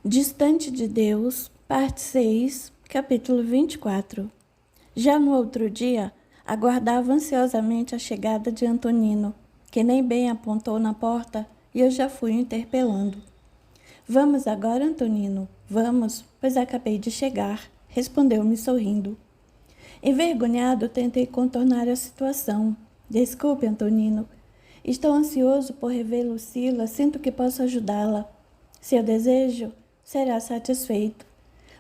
Distante de Deus, parte 6, capítulo 24. Já no outro dia, aguardava ansiosamente a chegada de Antonino, que nem bem apontou na porta e eu já fui interpelando. Vamos agora, Antonino, vamos, pois acabei de chegar, respondeu-me sorrindo. Envergonhado, tentei contornar a situação. Desculpe, Antonino. Estou ansioso por rever Lucila, sinto que posso ajudá-la. Seu desejo será satisfeito.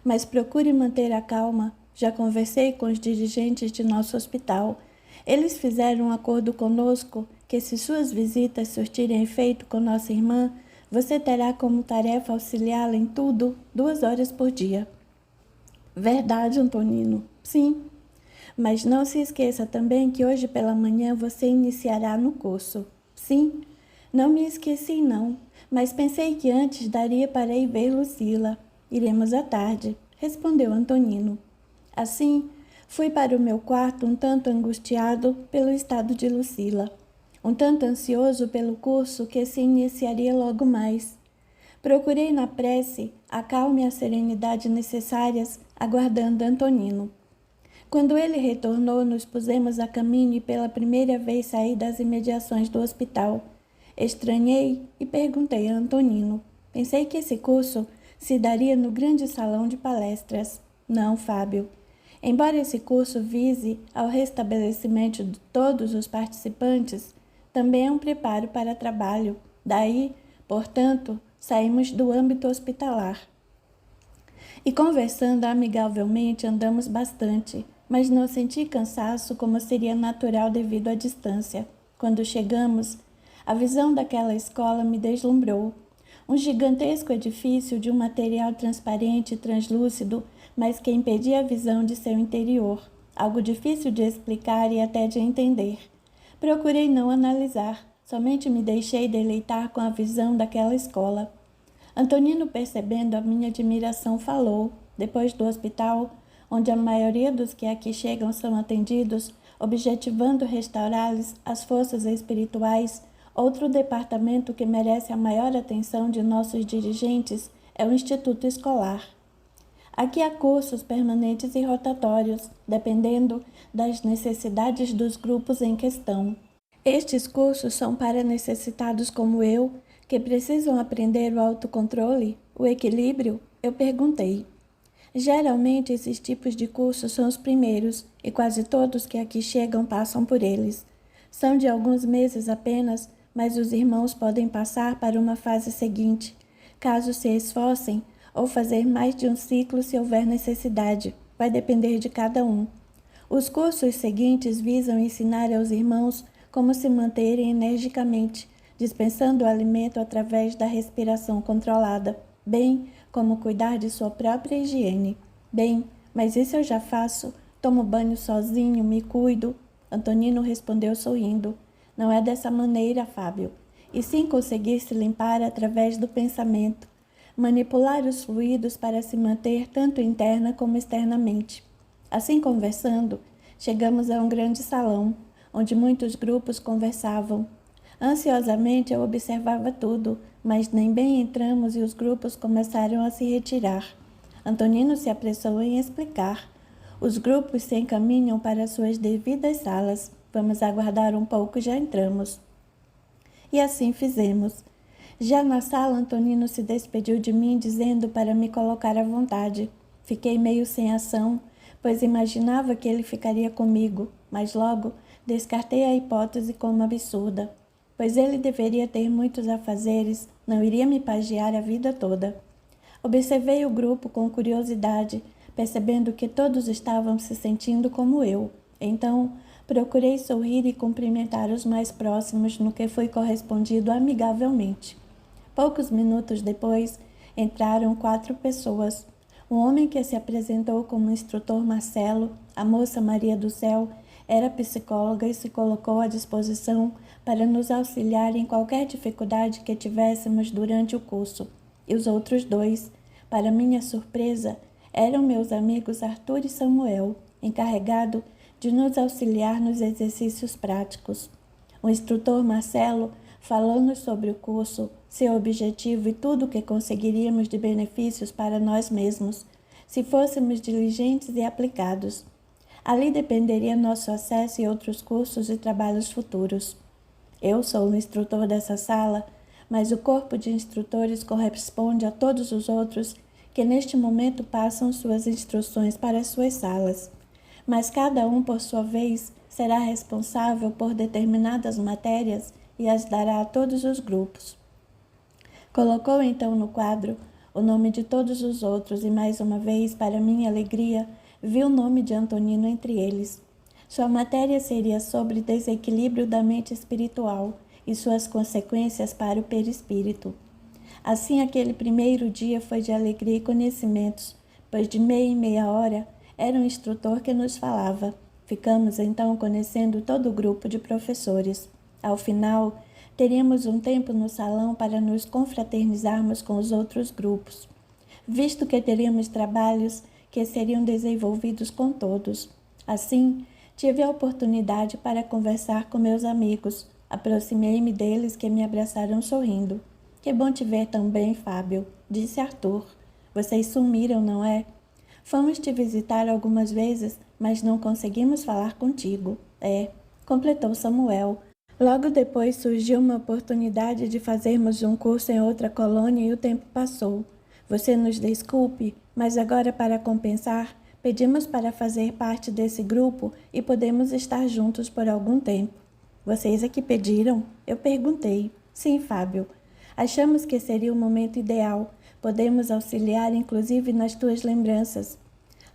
Mas procure manter a calma. Já conversei com os dirigentes de nosso hospital. Eles fizeram um acordo conosco que, se suas visitas surtirem efeito com nossa irmã, você terá como tarefa auxiliá-la em tudo 2 horas por dia. Verdade, Antonino. Sim. Mas não se esqueça também que hoje pela manhã você iniciará no curso. Sim, não me esqueci não, mas pensei que antes daria para ir ver Lucila. Iremos à tarde, respondeu Antonino. Assim, fui para o meu quarto um tanto angustiado pelo estado de Lucila, um tanto ansioso pelo curso que se iniciaria logo mais. Procurei na prece a calma e a serenidade necessárias, aguardando Antonino. Quando ele retornou, nos pusemos a caminho e pela primeira vez saí das imediações do hospital. Estranhei e perguntei a Antonino. Pensei que esse curso se daria no grande salão de palestras. Não, Fábio. Embora esse curso vise ao restabelecimento de todos os participantes, também é um preparo para trabalho. Daí, portanto, saímos do âmbito hospitalar. E conversando amigavelmente andamos bastante, mas não senti cansaço como seria natural devido à distância. Quando chegamos, a visão daquela escola me deslumbrou. Um gigantesco edifício de um material transparente e translúcido, mas que impedia a visão de seu interior, algo difícil de explicar e até de entender. Procurei não analisar, somente me deixei deleitar com a visão daquela escola. Antonino, percebendo a minha admiração, falou, depois do hospital, onde a maioria dos que aqui chegam são atendidos, objetivando restaurar-lhes as forças espirituais. Outro departamento que merece a maior atenção de nossos dirigentes é o Instituto Escolar. Aqui há cursos permanentes e rotatórios, dependendo das necessidades dos grupos em questão. Estes cursos são para necessitados como eu, que precisam aprender o autocontrole, o equilíbrio? Eu perguntei. Geralmente, esses tipos de cursos são os primeiros, e quase todos que aqui chegam passam por eles. São de alguns meses apenas, mas os irmãos podem passar para uma fase seguinte, caso se esforcem, ou fazer mais de um ciclo se houver necessidade. Vai depender de cada um. Os cursos seguintes visam ensinar aos irmãos como se manterem energicamente, dispensando o alimento através da respiração controlada, bem como cuidar de sua própria higiene. Bem, mas isso eu já faço. Tomo banho sozinho, me cuido. Antonino respondeu sorrindo. Não é dessa maneira, Fábio. E sim conseguir se limpar através do pensamento. Manipular os fluidos para se manter tanto interna como externamente. Assim conversando, chegamos a um grande salão, onde muitos grupos conversavam. Ansiosamente eu observava tudo, mas nem bem entramos e os grupos começaram a se retirar. Antonino se apressou em explicar. Os grupos se encaminham para suas devidas salas. Vamos aguardar um pouco e já entramos. E assim fizemos. Já na sala, Antonino se despediu de mim, dizendo para me colocar à vontade. Fiquei meio sem ação, pois imaginava que ele ficaria comigo, mas logo descartei a hipótese como absurda, pois ele deveria ter muitos afazeres, não iria me pagiar a vida toda. Observei o grupo com curiosidade, percebendo que todos estavam se sentindo como eu. Então, procurei sorrir e cumprimentar os mais próximos, no que foi correspondido amigavelmente. Poucos minutos depois, entraram 4 pessoas. Um homem que se apresentou como instrutor Marcelo, a moça Maria do Céu, era psicóloga e se colocou à disposição para nos auxiliar em qualquer dificuldade que tivéssemos durante o curso. E os outros 2, para minha surpresa, eram meus amigos Arthur e Samuel, encarregado de nos auxiliar nos exercícios práticos. O instrutor Marcelo falou-nos sobre o curso, seu objetivo e tudo o que conseguiríamos de benefícios para nós mesmos, se fôssemos diligentes e aplicados. Ali dependeria nosso acesso e outros cursos e trabalhos futuros. Eu sou o instrutor dessa sala, mas o corpo de instrutores corresponde a todos os outros que neste momento passam suas instruções para as suas salas. Mas cada um, por sua vez, será responsável por determinadas matérias e as dará a todos os grupos. Colocou então no quadro o nome de todos os outros e, mais uma vez, para minha alegria, vi o nome de Antonino entre eles. Sua matéria seria sobre desequilíbrio da mente espiritual e suas consequências para o perispírito. Assim, aquele primeiro dia foi de alegria e conhecimentos, pois de meia em meia hora era um instrutor que nos falava. Ficamos então conhecendo todo o grupo de professores. Ao final, teríamos um tempo no salão para nos confraternizarmos com os outros grupos, visto que teríamos trabalhos que seriam desenvolvidos com todos. Assim, tive a oportunidade para conversar com meus amigos. Aproximei-me deles, que me abraçaram sorrindo. Que bom te ver também, Fábio, disse Arthur. Vocês sumiram, não é? Fomos te visitar algumas vezes, mas não conseguimos falar contigo. Completou Samuel. Logo depois surgiu uma oportunidade de fazermos um curso em outra colônia e o tempo passou. Você nos desculpe, mas agora, para compensar, pedimos para fazer parte desse grupo e podemos estar juntos por algum tempo. Vocês é que pediram? Eu perguntei. Sim, Fábio. Achamos que seria o momento ideal. Podemos auxiliar, inclusive, nas tuas lembranças.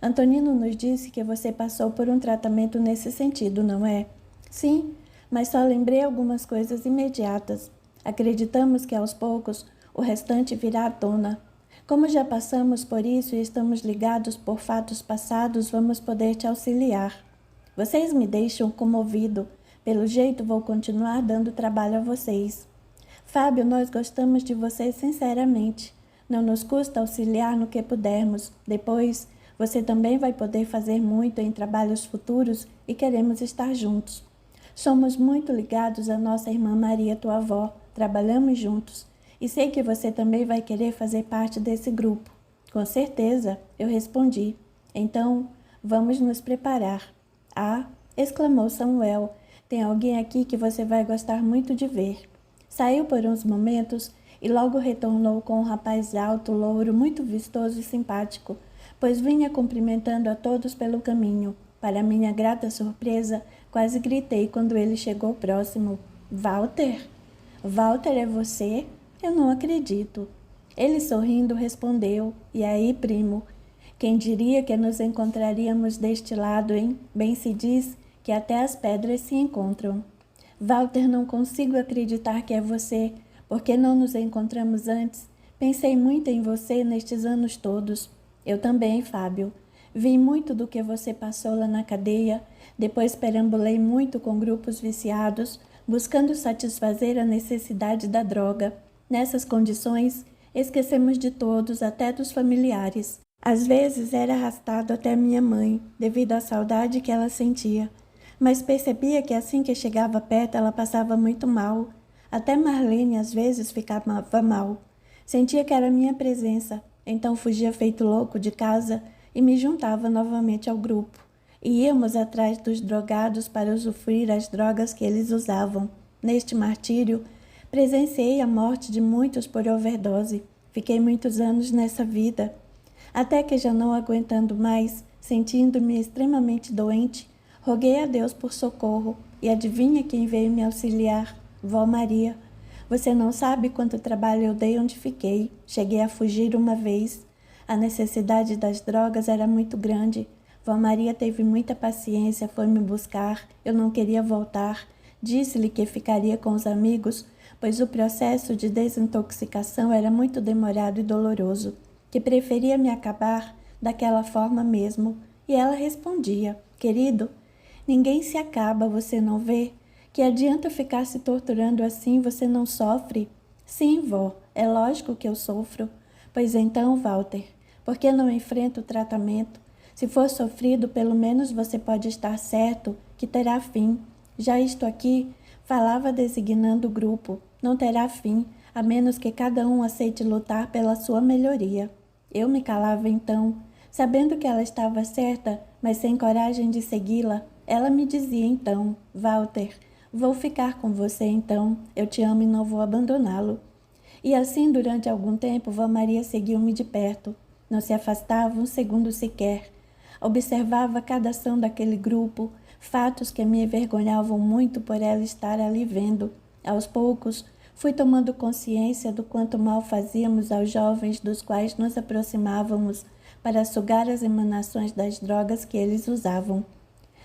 Antonino nos disse que você passou por um tratamento nesse sentido, não é? Sim, mas só lembrei algumas coisas imediatas. Acreditamos que, aos poucos, o restante virá à tona. Como já passamos por isso e estamos ligados por fatos passados, vamos poder te auxiliar. Vocês me deixam comovido. Pelo jeito, vou continuar dando trabalho a vocês. Fábio, nós gostamos de você sinceramente. Não nos custa auxiliar no que pudermos. Depois, você também vai poder fazer muito em trabalhos futuros e queremos estar juntos. Somos muito ligados à nossa irmã Maria, tua avó. Trabalhamos juntos. E sei que você também vai querer fazer parte desse grupo. Com certeza, eu respondi. Então, vamos nos preparar. Ah, exclamou Samuel. Tem alguém aqui que você vai gostar muito de ver. Saiu por uns momentos e logo retornou com um rapaz alto, louro, muito vistoso e simpático, pois vinha cumprimentando a todos pelo caminho. Para minha grata surpresa, quase gritei quando ele chegou próximo. Walter? Walter, é você? Eu não acredito. Ele, sorrindo, respondeu. E aí, primo? Quem diria que nos encontraríamos deste lado, hein? Bem se diz que até as pedras se encontram. Walter, não consigo acreditar que é você. Por que não nos encontramos antes? Pensei muito em você nestes anos todos. Eu também, Fábio. Vi muito do que você passou lá na cadeia. Depois perambulei muito com grupos viciados, buscando satisfazer a necessidade da droga. Nessas condições, esquecemos de todos, até dos familiares. Às vezes era arrastado até minha mãe, devido à saudade que ela sentia. Mas percebia que assim que chegava perto ela passava muito mal. Até Marlene às vezes ficava mal. Sentia que era minha presença, então fugia feito louco de casa e me juntava novamente ao grupo. E íamos atrás dos drogados para usufruir as drogas que eles usavam. Neste martírio, presenciei a morte de muitos por overdose. Fiquei muitos anos nessa vida. Até que, já não aguentando mais, sentindo-me extremamente doente, roguei a Deus por socorro, e adivinha quem veio me auxiliar? Vó Maria. Você não sabe quanto trabalho eu dei onde fiquei. Cheguei a fugir uma vez. A necessidade das drogas era muito grande. Vó Maria teve muita paciência, foi me buscar. Eu não queria voltar. Disse-lhe que ficaria com os amigos, pois o processo de desintoxicação era muito demorado e doloroso, que preferia me acabar daquela forma mesmo. E ela respondia: querido, ninguém se acaba, você não vê? Que adianta ficar se torturando assim, você não sofre? Sim, vó, é lógico que eu sofro. Pois então, Walter, por que não enfrenta o tratamento? Se for sofrido, pelo menos você pode estar certo que terá fim. Já isto aqui, falava designando o grupo, não terá fim. a menos que cada um aceite lutar pela sua melhoria. Eu me calava então, sabendo que ela estava certa, mas sem coragem de segui-la. Ela me dizia então: Walter, vou ficar com você então, eu te amo e não vou abandoná-lo. E assim, durante algum tempo, Vó Maria seguiu-me de perto. Não se afastava um segundo sequer. Observava cada ação daquele grupo, fatos que me envergonhavam muito por ela estar ali vendo. Aos poucos, fui tomando consciência do quanto mal fazíamos aos jovens dos quais nos aproximávamos para sugar as emanações das drogas que eles usavam.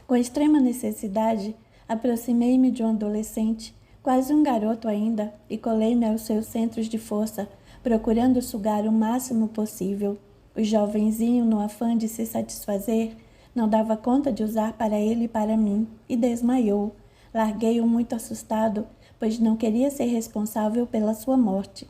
Com extrema necessidade, aproximei-me de um adolescente, quase um garoto ainda, e colei-me aos seus centros de força, procurando sugar o máximo possível. O jovenzinho, no afã de se satisfazer, não dava conta de usar para ele e para mim, e desmaiou. Larguei-o muito assustado, pois não queria ser responsável pela sua morte.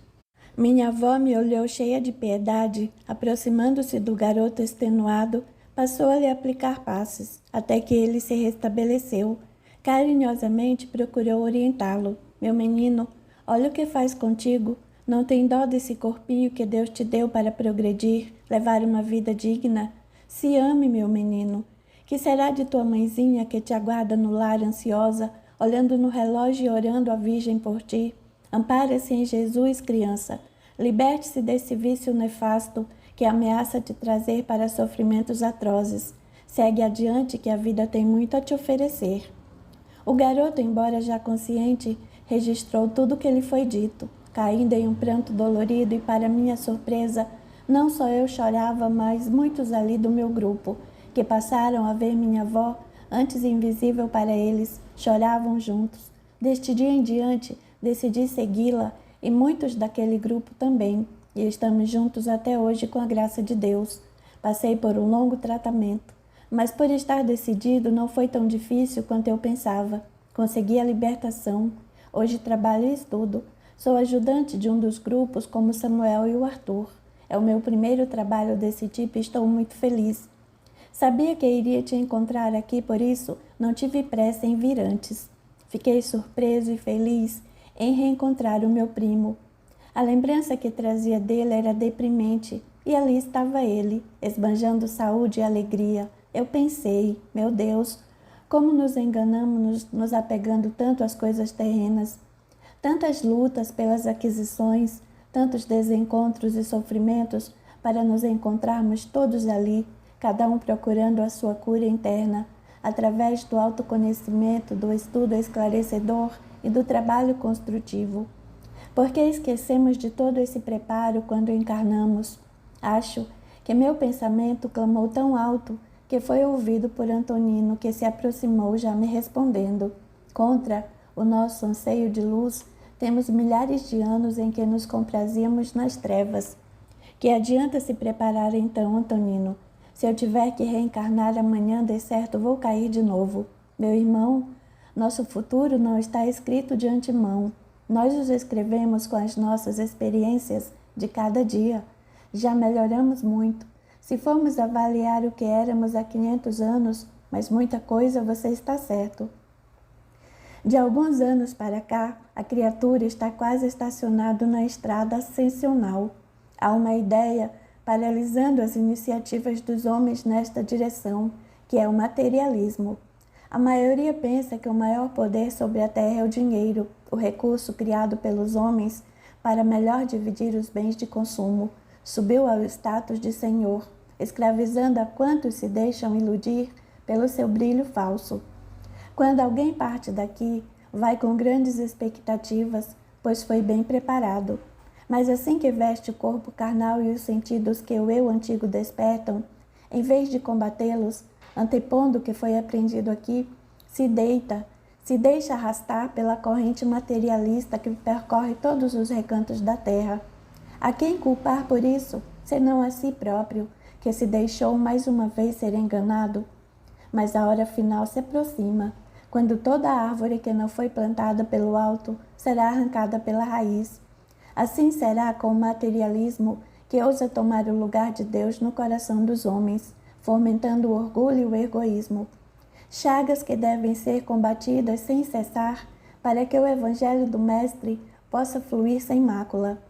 Minha avó me olhou cheia de piedade, aproximando-se do garoto extenuado, passou a lhe aplicar passes, até que ele se restabeleceu. Carinhosamente procurou orientá-lo. Meu menino, olha o que faz contigo. Não tem dó desse corpinho que Deus te deu para progredir, levar uma vida digna? Se ame, meu menino. Que será de tua mãezinha que te aguarda no lar ansiosa, olhando no relógio e orando a Virgem por ti? Ampara-se em Jesus, criança. Liberte-se desse vício nefasto que ameaça te trazer para sofrimentos atrozes. Segue adiante que a vida tem muito a te oferecer. O garoto, embora já consciente, registrou tudo o que lhe foi dito, caindo em um pranto dolorido e, para minha surpresa, não só eu chorava, mas muitos ali do meu grupo, que passaram a ver minha avó, antes invisível para eles, choravam juntos. Deste dia em diante, decidi segui-la e muitos daquele grupo também, e estamos juntos até hoje com a graça de Deus. Passei por um longo tratamento, mas por estar decidido não foi tão difícil quanto eu pensava. Consegui a libertação. Hoje trabalho e estudo. Sou ajudante de um dos grupos como Samuel e o Arthur. É o meu primeiro trabalho desse tipo e estou muito feliz. Sabia que iria te encontrar aqui, por isso não tive pressa em vir antes. Fiquei surpreso e feliz em reencontrar o meu primo. A lembrança que trazia dele era deprimente e ali estava ele, esbanjando saúde e alegria. Eu pensei, meu Deus, como nos enganamos nos apegando tanto às coisas terrenas. Tantas lutas pelas aquisições, tantos desencontros e sofrimentos para nos encontrarmos todos ali, cada um procurando a sua cura interna, através do autoconhecimento, do estudo esclarecedor e do trabalho construtivo. Por que esquecemos de todo esse preparo quando encarnamos? Acho que meu pensamento clamou tão alto que foi ouvido por Antonino, que se aproximou já me respondendo. Contra o nosso anseio de luz, temos milhares de anos em que nos comprazíamos nas trevas. Que adianta se preparar então, Antonino? Se eu tiver que reencarnar amanhã, de certo vou cair de novo. Meu irmão, nosso futuro não está escrito de antemão. Nós os escrevemos com as nossas experiências de cada dia. Já melhoramos muito. Se formos avaliar o que éramos há 500 anos, mas muita coisa, você está certo. De alguns anos para cá, a criatura está quase estacionada na estrada ascensional. Há uma ideia paralisando as iniciativas dos homens nesta direção, que é o materialismo. A maioria pensa que o maior poder sobre a terra é o dinheiro, o recurso criado pelos homens para melhor dividir os bens de consumo. Subiu ao status de senhor, escravizando a quantos se deixam iludir pelo seu brilho falso. Quando alguém parte daqui, vai com grandes expectativas, pois foi bem preparado. Mas assim que veste o corpo carnal e os sentidos que o eu antigo despertam, em vez de combatê-los, antepondo o que foi aprendido aqui, se deixa arrastar pela corrente materialista que percorre todos os recantos da terra. A quem culpar por isso, senão a si próprio, que se deixou mais uma vez ser enganado? Mas a hora final se aproxima, quando toda árvore que não foi plantada pelo alto será arrancada pela raiz. Assim será com o materialismo que ousa tomar o lugar de Deus no coração dos homens, fomentando o orgulho e o egoísmo. Chagas que devem ser combatidas sem cessar, para que o Evangelho do Mestre possa fluir sem mácula.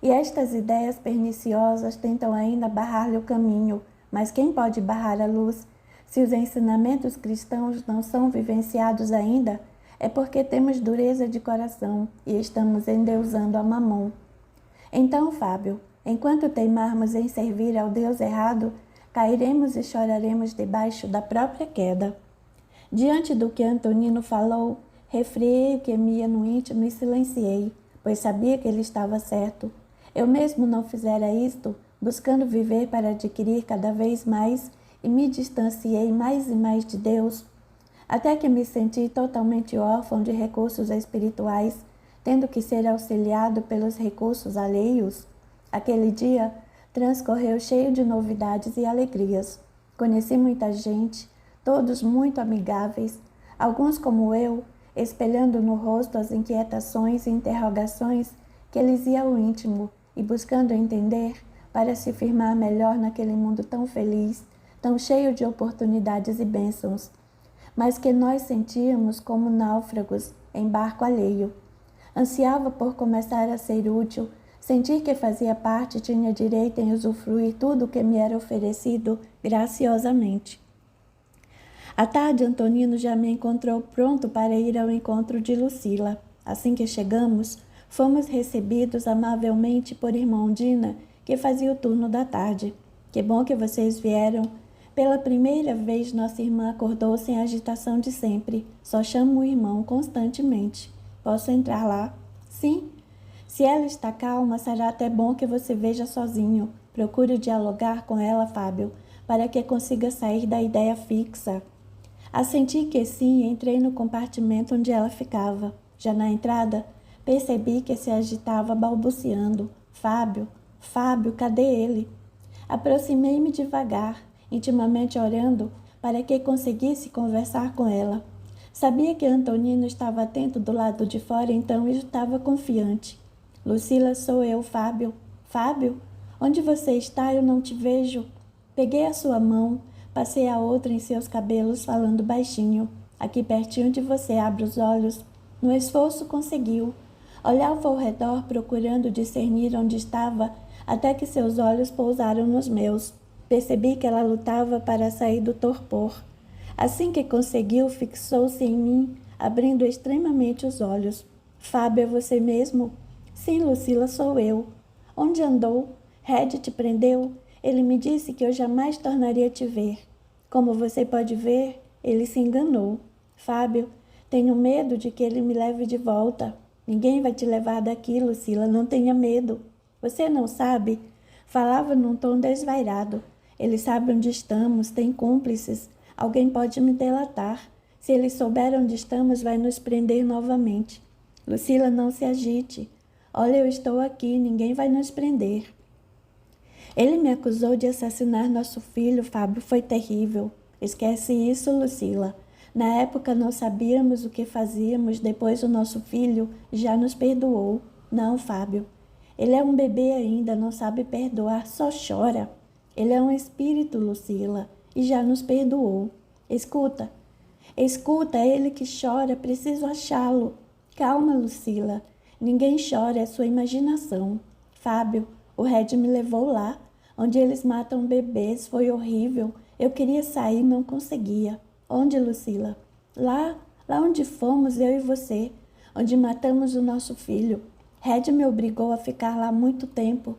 E estas ideias perniciosas tentam ainda barrar-lhe o caminho, mas quem pode barrar a luz? Se os ensinamentos cristãos não são vivenciados ainda, é porque temos dureza de coração e estamos endeusando a Mamon. Então, Fábio, enquanto teimarmos em servir ao Deus errado, cairemos e choraremos debaixo da própria queda. Diante do que Antonino falou, refriei o que me ia no íntimo e silenciei, pois sabia que ele estava certo. Eu mesmo não fizera isto, buscando viver para adquirir cada vez mais, e me distanciei mais e mais de Deus, até que me senti totalmente órfão de recursos espirituais, tendo que ser auxiliado pelos recursos alheios. Aquele dia transcorreu cheio de novidades e alegrias. Conheci muita gente, todos muito amigáveis, alguns como eu, espelhando no rosto as inquietações e interrogações que lhes ia ao íntimo e buscando entender para se firmar melhor naquele mundo tão feliz, tão cheio de oportunidades e bênçãos, mas que nós sentíamos como náufragos em barco alheio. Ansiava por começar a ser útil, sentir que fazia parte e tinha direito em usufruir tudo o que me era oferecido graciosamente. À tarde, Antonino já me encontrou pronto para ir ao encontro de Lucila. Assim que chegamos, fomos recebidos amavelmente por irmã Dina, que fazia o turno da tarde. Que bom que vocês vieram. Pela primeira vez, nossa irmã acordou sem a agitação de sempre. Só chamo o irmão constantemente. Posso entrar lá? Sim. Se ela está calma, será até bom que você veja sozinho. Procure dialogar com ela, Fábio, para que consiga sair da ideia fixa. Assenti que sim e entrei no compartimento onde ela ficava. Já na entrada, percebi que se agitava balbuciando. Fábio, Fábio, cadê ele? Aproximei-me devagar, intimamente orando, para que conseguisse conversar com ela. Sabia que Antonino estava atento do lado de fora, então eu estava confiante. Lucila, sou eu, Fábio. Fábio? Onde você está? Eu não te vejo. Peguei a sua mão, passei a outra em seus cabelos, falando baixinho. Aqui pertinho de você, abre os olhos. No esforço conseguiu. Olhava ao redor, procurando discernir onde estava, até que seus olhos pousaram nos meus. Percebi que ela lutava para sair do torpor. Assim que conseguiu, fixou-se em mim, abrindo extremamente os olhos. Fábio, é você mesmo? Sim, Lucila, sou eu. Onde andou? Red te prendeu? Ele me disse que eu jamais tornaria a te ver. Como você pode ver, ele se enganou. Fábio, tenho medo de que ele me leve de volta. Ninguém vai te levar daqui, Lucila, não tenha medo. Você não sabe? Falava num tom desvairado. Ele sabe onde estamos, tem cúmplices. Alguém pode me delatar. Se ele souber onde estamos, vai nos prender novamente. Lucila, não se agite. Olha, eu estou aqui, ninguém vai nos prender. Ele me acusou de assassinar nosso filho, Fábio, foi terrível. Esquece isso, Lucila. Na época não sabíamos o que fazíamos, depois o nosso filho já nos perdoou. Não, Fábio. Ele é um bebê ainda, não sabe perdoar, só chora. Ele é um espírito, Lucila, e já nos perdoou. Escuta, é ele que chora, preciso achá-lo. Calma, Lucila, ninguém chora, é sua imaginação. Fábio, o Red me levou lá, onde eles matam bebês, foi horrível. Eu queria sair, não conseguia. Onde, Lucila? Lá onde fomos, eu e você, onde matamos o nosso filho. Red me obrigou a ficar lá muito tempo.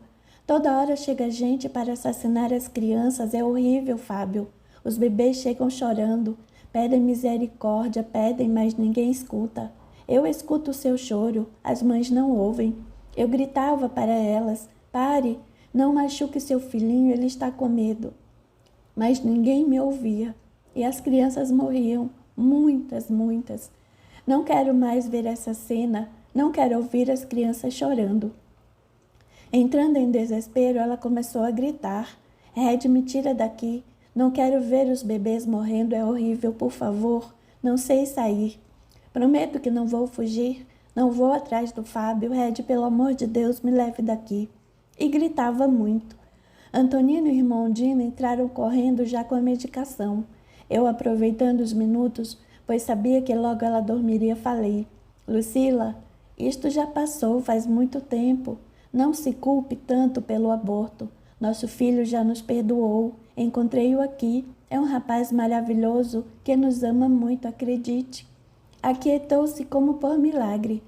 Toda hora chega gente para assassinar as crianças, é horrível, Fábio. Os bebês chegam chorando, pedem misericórdia, pedem, mas ninguém escuta. Eu escuto o seu choro, as mães não ouvem. Eu gritava para elas, pare, não machuque seu filhinho, ele está com medo. Mas ninguém me ouvia, e as crianças morriam, muitas. Não quero mais ver essa cena, não quero ouvir as crianças chorando. Entrando em desespero, ela começou a gritar. Red, me tira daqui. Não quero ver os bebês morrendo, é horrível, por favor. Não sei sair. Prometo que não vou fugir. Não vou atrás do Fábio. Red, pelo amor de Deus, me leve daqui. E gritava muito. Antonino e irmão Dino entraram correndo já com a medicação. Eu, aproveitando os minutos, pois sabia que logo ela dormiria, falei. Lucila, Isto já passou faz muito tempo. Não se culpe tanto pelo aborto. Nosso filho já nos perdoou. Encontrei-o aqui. É um rapaz maravilhoso que nos ama muito, acredite. Aquietou-se como por milagre.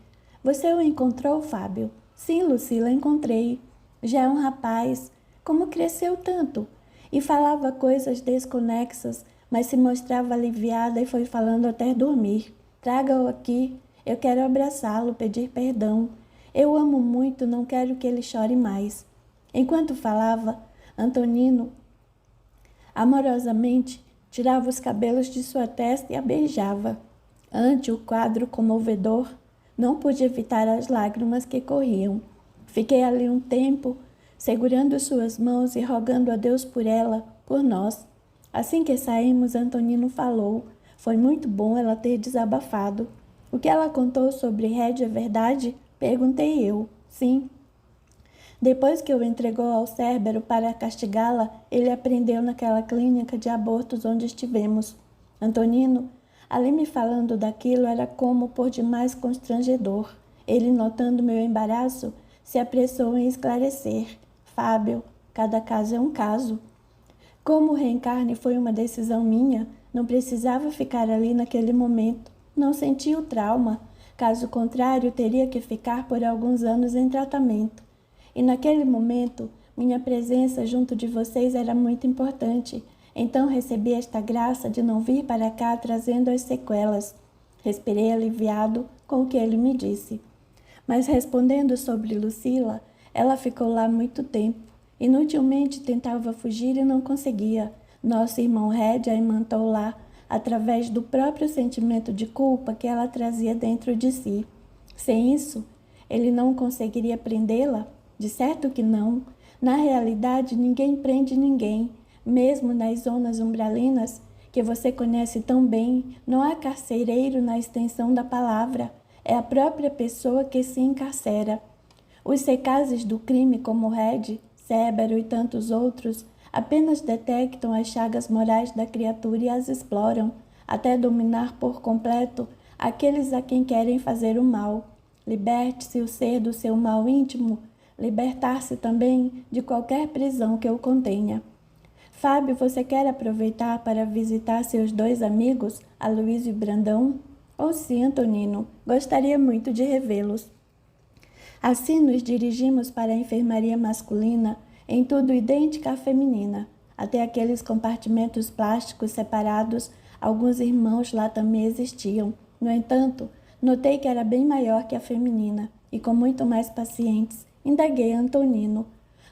Você o encontrou, Fábio? Sim, Lucila, encontrei. Já é um rapaz. Como cresceu tanto? E falava coisas desconexas, mas se mostrava aliviada e foi falando até dormir. Traga-o aqui. Eu quero abraçá-lo, pedir perdão. Eu amo muito, não quero que ele chore mais. Enquanto falava, Antonino amorosamente tirava os cabelos de sua testa e a beijava. Ante o quadro comovedor, não pude evitar as lágrimas que corriam. Fiquei ali um tempo, segurando suas mãos e rogando a Deus por ela, por nós. Assim que saímos, Antonino falou. Foi muito bom ela ter desabafado. O que ela contou sobre Red é verdade? Perguntei eu. Sim. Depois que o entregou ao Cérbero para castigá-la, ele aprendeu naquela clínica de abortos onde estivemos. Antonino, ali me falando daquilo, era como por demais constrangedor. Ele, notando meu embaraço, se apressou em esclarecer. Fábio, cada caso é um caso. Como o reencarne foi uma decisão minha, não precisava ficar ali naquele momento. Não senti o trauma. Caso contrário, teria que ficar por alguns anos em tratamento. E naquele momento, minha presença junto de vocês era muito importante. Então recebi esta graça de não vir para cá trazendo as sequelas. Respirei aliviado com o que ele me disse. Mas respondendo sobre Lucila, ela ficou lá muito tempo. Inutilmente tentava fugir e não conseguia. Nosso irmão Red a imantou lá, através do próprio sentimento de culpa que ela trazia dentro de si. Sem isso, ele não conseguiria prendê-la? De certo que não. Na realidade, ninguém prende ninguém. Mesmo nas zonas umbralinas, que você conhece tão bem, não há carcereiro na extensão da palavra. É a própria pessoa que se encarcera. Os secazes do crime, como Red, Cérbero e tantos outros, apenas detectam as chagas morais da criatura e as exploram, até dominar por completo aqueles a quem querem fazer o mal. Liberte-se o ser do seu mal íntimo, libertar-se também de qualquer prisão que o contenha. Fábio, você quer aproveitar para visitar seus dois amigos, Aloísio e Brandão? Oh, sim, Antonino, gostaria muito de revê-los. Assim nos dirigimos para a enfermaria masculina, em tudo idêntica à feminina. Até aqueles compartimentos plásticos separados, alguns irmãos lá também existiam. No entanto, notei que era bem maior que a feminina, e com muito mais pacientes. Indaguei a Antonino.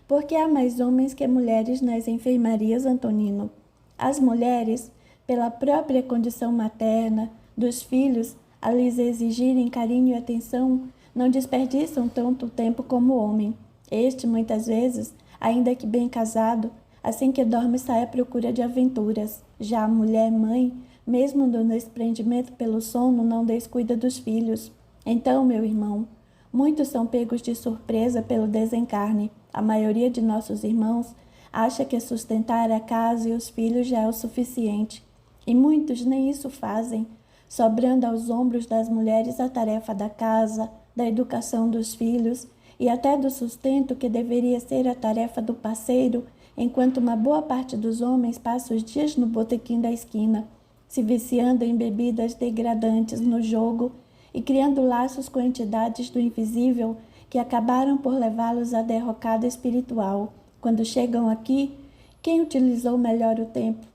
Por que há mais homens que mulheres nas enfermarias, Antonino? As mulheres, pela própria condição materna, dos filhos, a lhes exigirem carinho e atenção, não desperdiçam tanto tempo como o homem. Este, muitas vezes, ainda que bem casado, assim que dorme sai à procura de aventuras. Já a mulher mãe, mesmo no desprendimento pelo sono, não descuida dos filhos. Então, meu irmão, muitos são pegos de surpresa pelo desencarne. A maioria de nossos irmãos acha que sustentar a casa e os filhos já é o suficiente. E muitos nem isso fazem, sobrando aos ombros das mulheres a tarefa da casa, da educação dos filhos e até do sustento que deveria ser a tarefa do parceiro, enquanto uma boa parte dos homens passa os dias no botequim da esquina, se viciando em bebidas degradantes no jogo e criando laços com entidades do invisível que acabaram por levá-los à derrocada espiritual. Quando chegam aqui, quem utilizou melhor o tempo?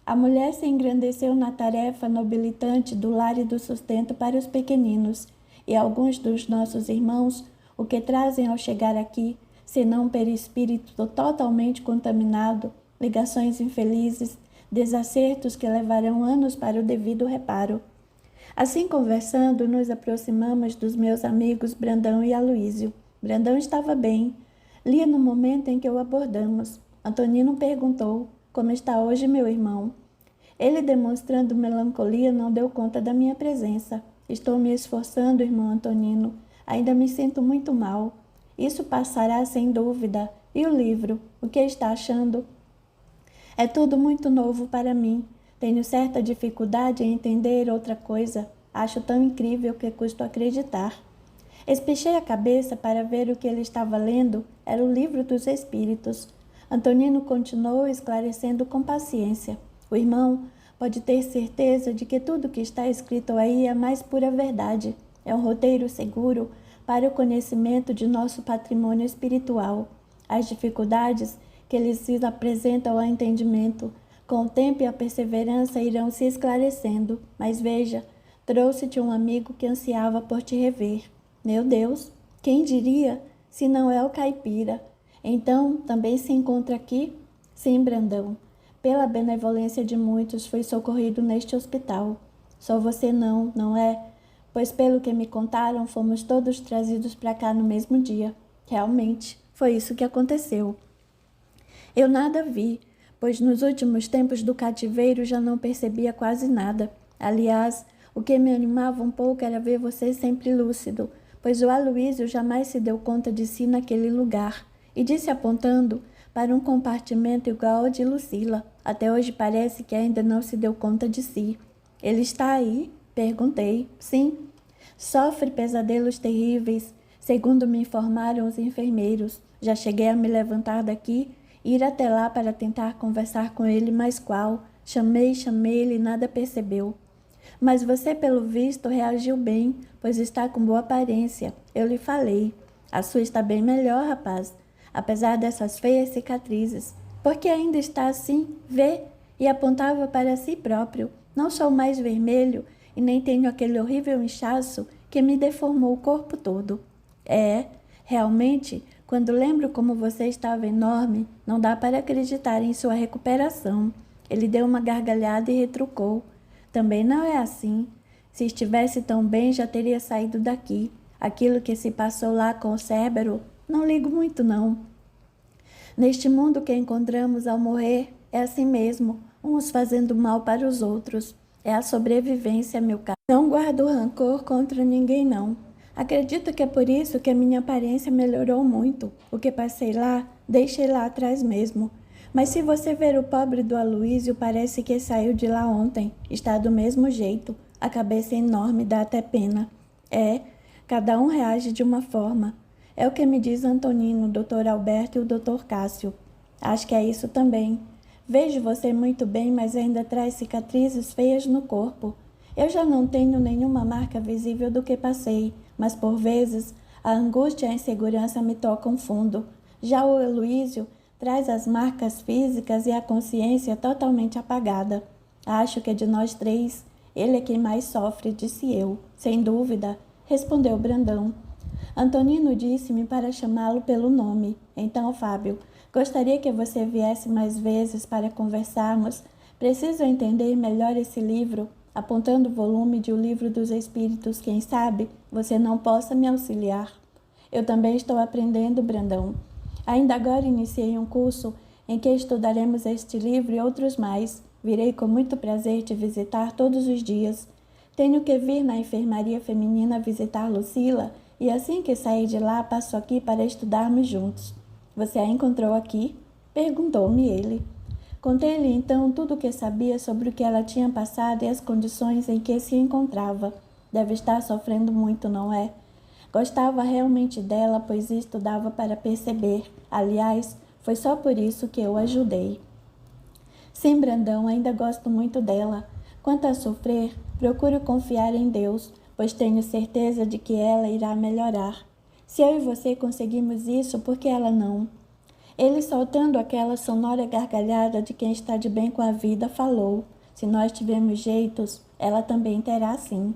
A mulher se engrandeceu na tarefa nobilitante do lar e do sustento para os pequeninos, e alguns dos nossos irmãos, o que trazem ao chegar aqui, senão perispírito totalmente contaminado, ligações infelizes, desacertos que levarão anos para o devido reparo. Assim conversando, nos aproximamos dos meus amigos Brandão e Aloísio. Brandão estava bem. Lia no momento em que o abordamos. Antonino perguntou, como está hoje meu irmão? Ele, demonstrando melancolia, não deu conta da minha presença. Estou me esforçando, irmão Antonino. Ainda me sinto muito mal. Isso passará sem dúvida. E o livro? O que está achando? É tudo muito novo para mim. Tenho certa dificuldade em entender outra coisa. Acho tão incrível que custo acreditar. Espichei a cabeça para ver o que ele estava lendo. Era o livro dos Espíritos. Antonino continuou esclarecendo com paciência. O irmão pode ter certeza de que tudo que está escrito aí é a mais pura verdade. É um roteiro seguro para o conhecimento de nosso patrimônio espiritual. As dificuldades que eles apresentam ao entendimento, com o tempo e a perseverança irão se esclarecendo. Mas veja, trouxe-te um amigo que ansiava por te rever. Meu Deus, quem diria, se não é o caipira? Então, também se encontra aqui? Sim, Brandão. Pela benevolência de muitos, fui socorrido neste hospital. Só você não é? Pois pelo que me contaram, fomos todos trazidos para cá no mesmo dia. Realmente, foi isso que aconteceu. Eu nada vi, pois nos últimos tempos do cativeiro já não percebia quase nada. Aliás, o que me animava um pouco era ver você sempre lúcido, pois o Aloísio jamais se deu conta de si naquele lugar. E disse apontando para um compartimento igual ao de Lucila. Até hoje parece que ainda não se deu conta de si. Ele está aí? Perguntei. Sim. Sofre pesadelos terríveis, segundo me informaram os enfermeiros. Já cheguei a me levantar daqui e ir até lá para tentar conversar com ele, mas qual? Chamei, ele e nada percebeu. Mas você, pelo visto, reagiu bem, pois está com boa aparência. Eu lhe falei. A sua está bem melhor, rapaz, apesar dessas feias cicatrizes. Porque ainda está assim, vê? E apontava para si próprio. Não sou mais vermelho e nem tenho aquele horrível inchaço que me deformou o corpo todo. Realmente, quando lembro como você estava enorme, não dá para acreditar em sua recuperação. Ele deu uma gargalhada e retrucou. Também não é assim. Se estivesse tão bem, já teria saído daqui. Aquilo que se passou lá com o Cérbero, não ligo muito, não. Neste mundo que encontramos ao morrer, é assim mesmo, uns fazendo mal para os outros. É a sobrevivência, meu caro. Não guardo rancor contra ninguém, não. Acredito que é por isso que a minha aparência melhorou muito. O que passei lá, deixei lá atrás mesmo. Mas se você ver o pobre do Aloísio, parece que saiu de lá ontem. Está do mesmo jeito. A cabeça enorme, dá até pena. Cada um reage de uma forma. É o que me diz Antonino, o Dr. Alberto e o Dr. Cássio. Acho que é isso também. Vejo você muito bem, mas ainda traz cicatrizes feias no corpo. Eu já não tenho nenhuma marca visível do que passei, mas por vezes a angústia e a insegurança me tocam fundo. Já o Aloísio traz as marcas físicas e a consciência totalmente apagada. Acho que de nós três, ele é quem mais sofre, disse eu. Sem dúvida, respondeu Brandão. Antonino disse-me para chamá-lo pelo nome. Então, Fábio, gostaria que você viesse mais vezes para conversarmos. Preciso entender melhor esse livro, apontando o volume de O Livro dos Espíritos. Quem sabe você não possa me auxiliar. Eu também estou aprendendo, Brandão. Ainda agora iniciei um curso em que estudaremos este livro e outros mais. Virei com muito prazer te visitar todos os dias. Tenho que vir na enfermaria feminina visitar Lucila e assim que sair de lá passo aqui para estudarmos juntos. Você a encontrou aqui? Perguntou-me ele. Contei-lhe então tudo o que sabia sobre o que ela tinha passado e as condições em que se encontrava. Deve estar sofrendo muito, não é? Gostava realmente dela, pois isto dava para perceber. Aliás, foi só por isso que eu ajudei. Sim, Brandão, ainda gosto muito dela. Quanto a sofrer, procuro confiar em Deus, pois tenho certeza de que ela irá melhorar. Se eu e você conseguimos isso, por que ela não? Ele, soltando aquela sonora gargalhada de quem está de bem com a vida, falou. Se nós tivermos jeitos, ela também terá sim.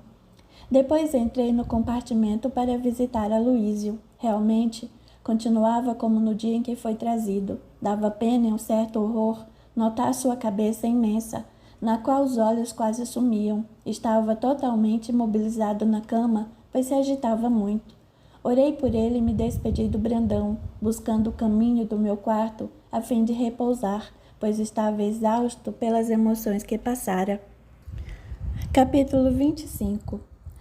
Depois entrei no compartimento para visitar Aloísio. Realmente, continuava como no dia em que foi trazido. Dava pena e um certo horror notar sua cabeça imensa, na qual os olhos quase sumiam. Estava totalmente imobilizado na cama, pois se agitava muito. Orei por ele e me despedi do Brandão, buscando o caminho do meu quarto, a fim de repousar, pois estava exausto pelas emoções que passara. Capítulo 25.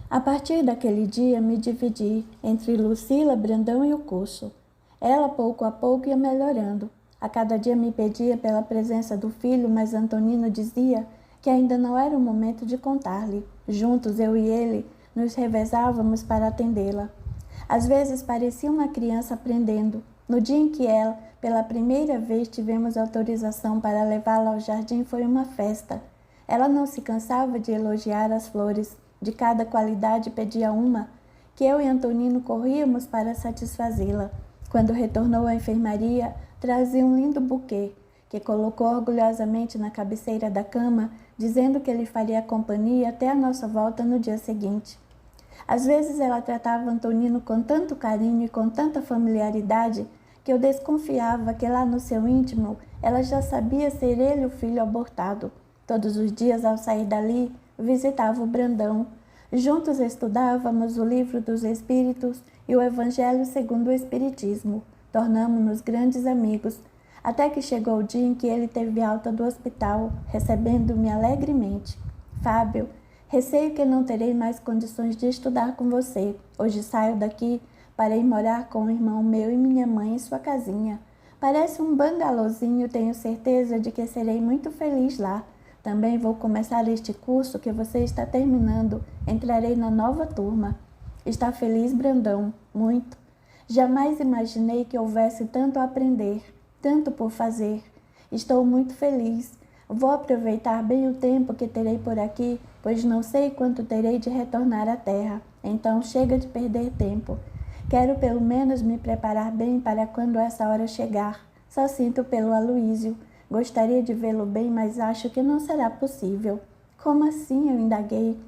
A partir daquele dia me dividi entre Lucila, Brandão e o curso. Ela, pouco a pouco, ia melhorando. A cada dia me pedia pela presença do filho, mas Antonino dizia que ainda não era o momento de contar-lhe. Juntos, eu e ele, nos revezávamos para atendê-la. Às vezes parecia uma criança aprendendo. No dia em que ela, pela primeira vez, tivemos autorização para levá-la ao jardim, foi uma festa. Ela não se cansava de elogiar as flores. De cada qualidade pedia uma, que eu e Antonino corríamos para satisfazê-la. Quando retornou à enfermaria, trazia um lindo buquê, que colocou orgulhosamente na cabeceira da cama, dizendo que ele faria companhia até a nossa volta no dia seguinte. Às vezes ela tratava Antonino com tanto carinho e com tanta familiaridade que eu desconfiava que lá no seu íntimo ela já sabia ser ele o filho abortado. Todos os dias, ao sair dali, visitava o Brandão. Juntos estudávamos o Livro dos Espíritos e o Evangelho segundo o Espiritismo. Tornamo-nos grandes amigos, até que chegou o dia em que ele teve alta do hospital, recebendo-me alegremente. Fábio, receio que não terei mais condições de estudar com você. Hoje saio daqui para ir morar com um irmão meu e minha mãe em sua casinha. Parece um bangalôzinho, tenho certeza de que serei muito feliz lá. Também vou começar este curso que você está terminando. Entrarei na nova turma. Está feliz, Brandão? Muito. Jamais imaginei que houvesse tanto a aprender, tanto por fazer. Estou muito feliz. Vou aproveitar bem o tempo que terei por aqui, pois não sei quanto terei de retornar à terra. Então chega de perder tempo. Quero pelo menos me preparar bem para quando essa hora chegar. Só sinto pelo Aloísio. Gostaria de vê-lo bem, mas acho que não será possível. Como assim? Eu indaguei.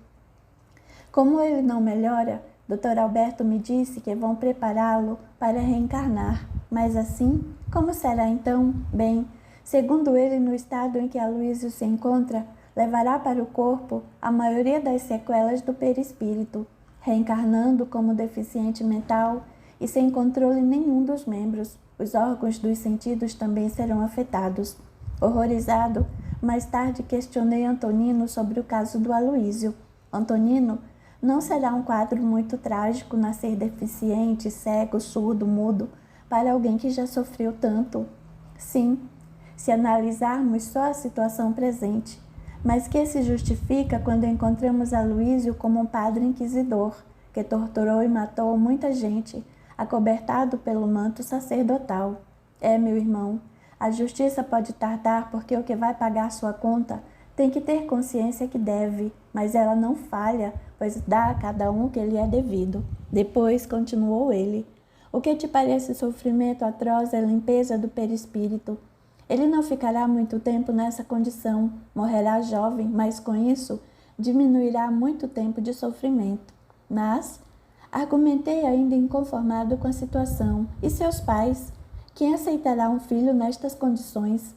Como ele não melhora, Dr. Alberto me disse que vão prepará-lo para reencarnar. Mas assim, como será então? Bem, segundo ele, no estado em que Aloísio se encontra, levará para o corpo a maioria das sequelas do perispírito, reencarnando como deficiente mental e sem controle nenhum dos membros. Os órgãos dos sentidos também serão afetados. Horrorizado, mais tarde questionei Antonino sobre o caso do Aloísio. Antonino, não será um quadro muito trágico nascer deficiente, cego, surdo, mudo, para alguém que já sofreu tanto? Sim, se analisarmos só a situação presente, mas que se justifica quando encontramos Aloísio como um padre inquisidor, que torturou e matou muita gente, acobertado pelo manto sacerdotal. Meu irmão, a justiça pode tardar porque o que vai pagar sua conta tem que ter consciência que deve, mas ela não falha, pois dá a cada um o que lhe é devido. Depois, continuou ele, o que te parece sofrimento atroz é a limpeza do perispírito. Ele não ficará muito tempo nessa condição, morrerá jovem, mas com isso diminuirá muito tempo de sofrimento. Mas, argumentei ainda inconformado com a situação, e seus pais? Quem aceitará um filho nestas condições?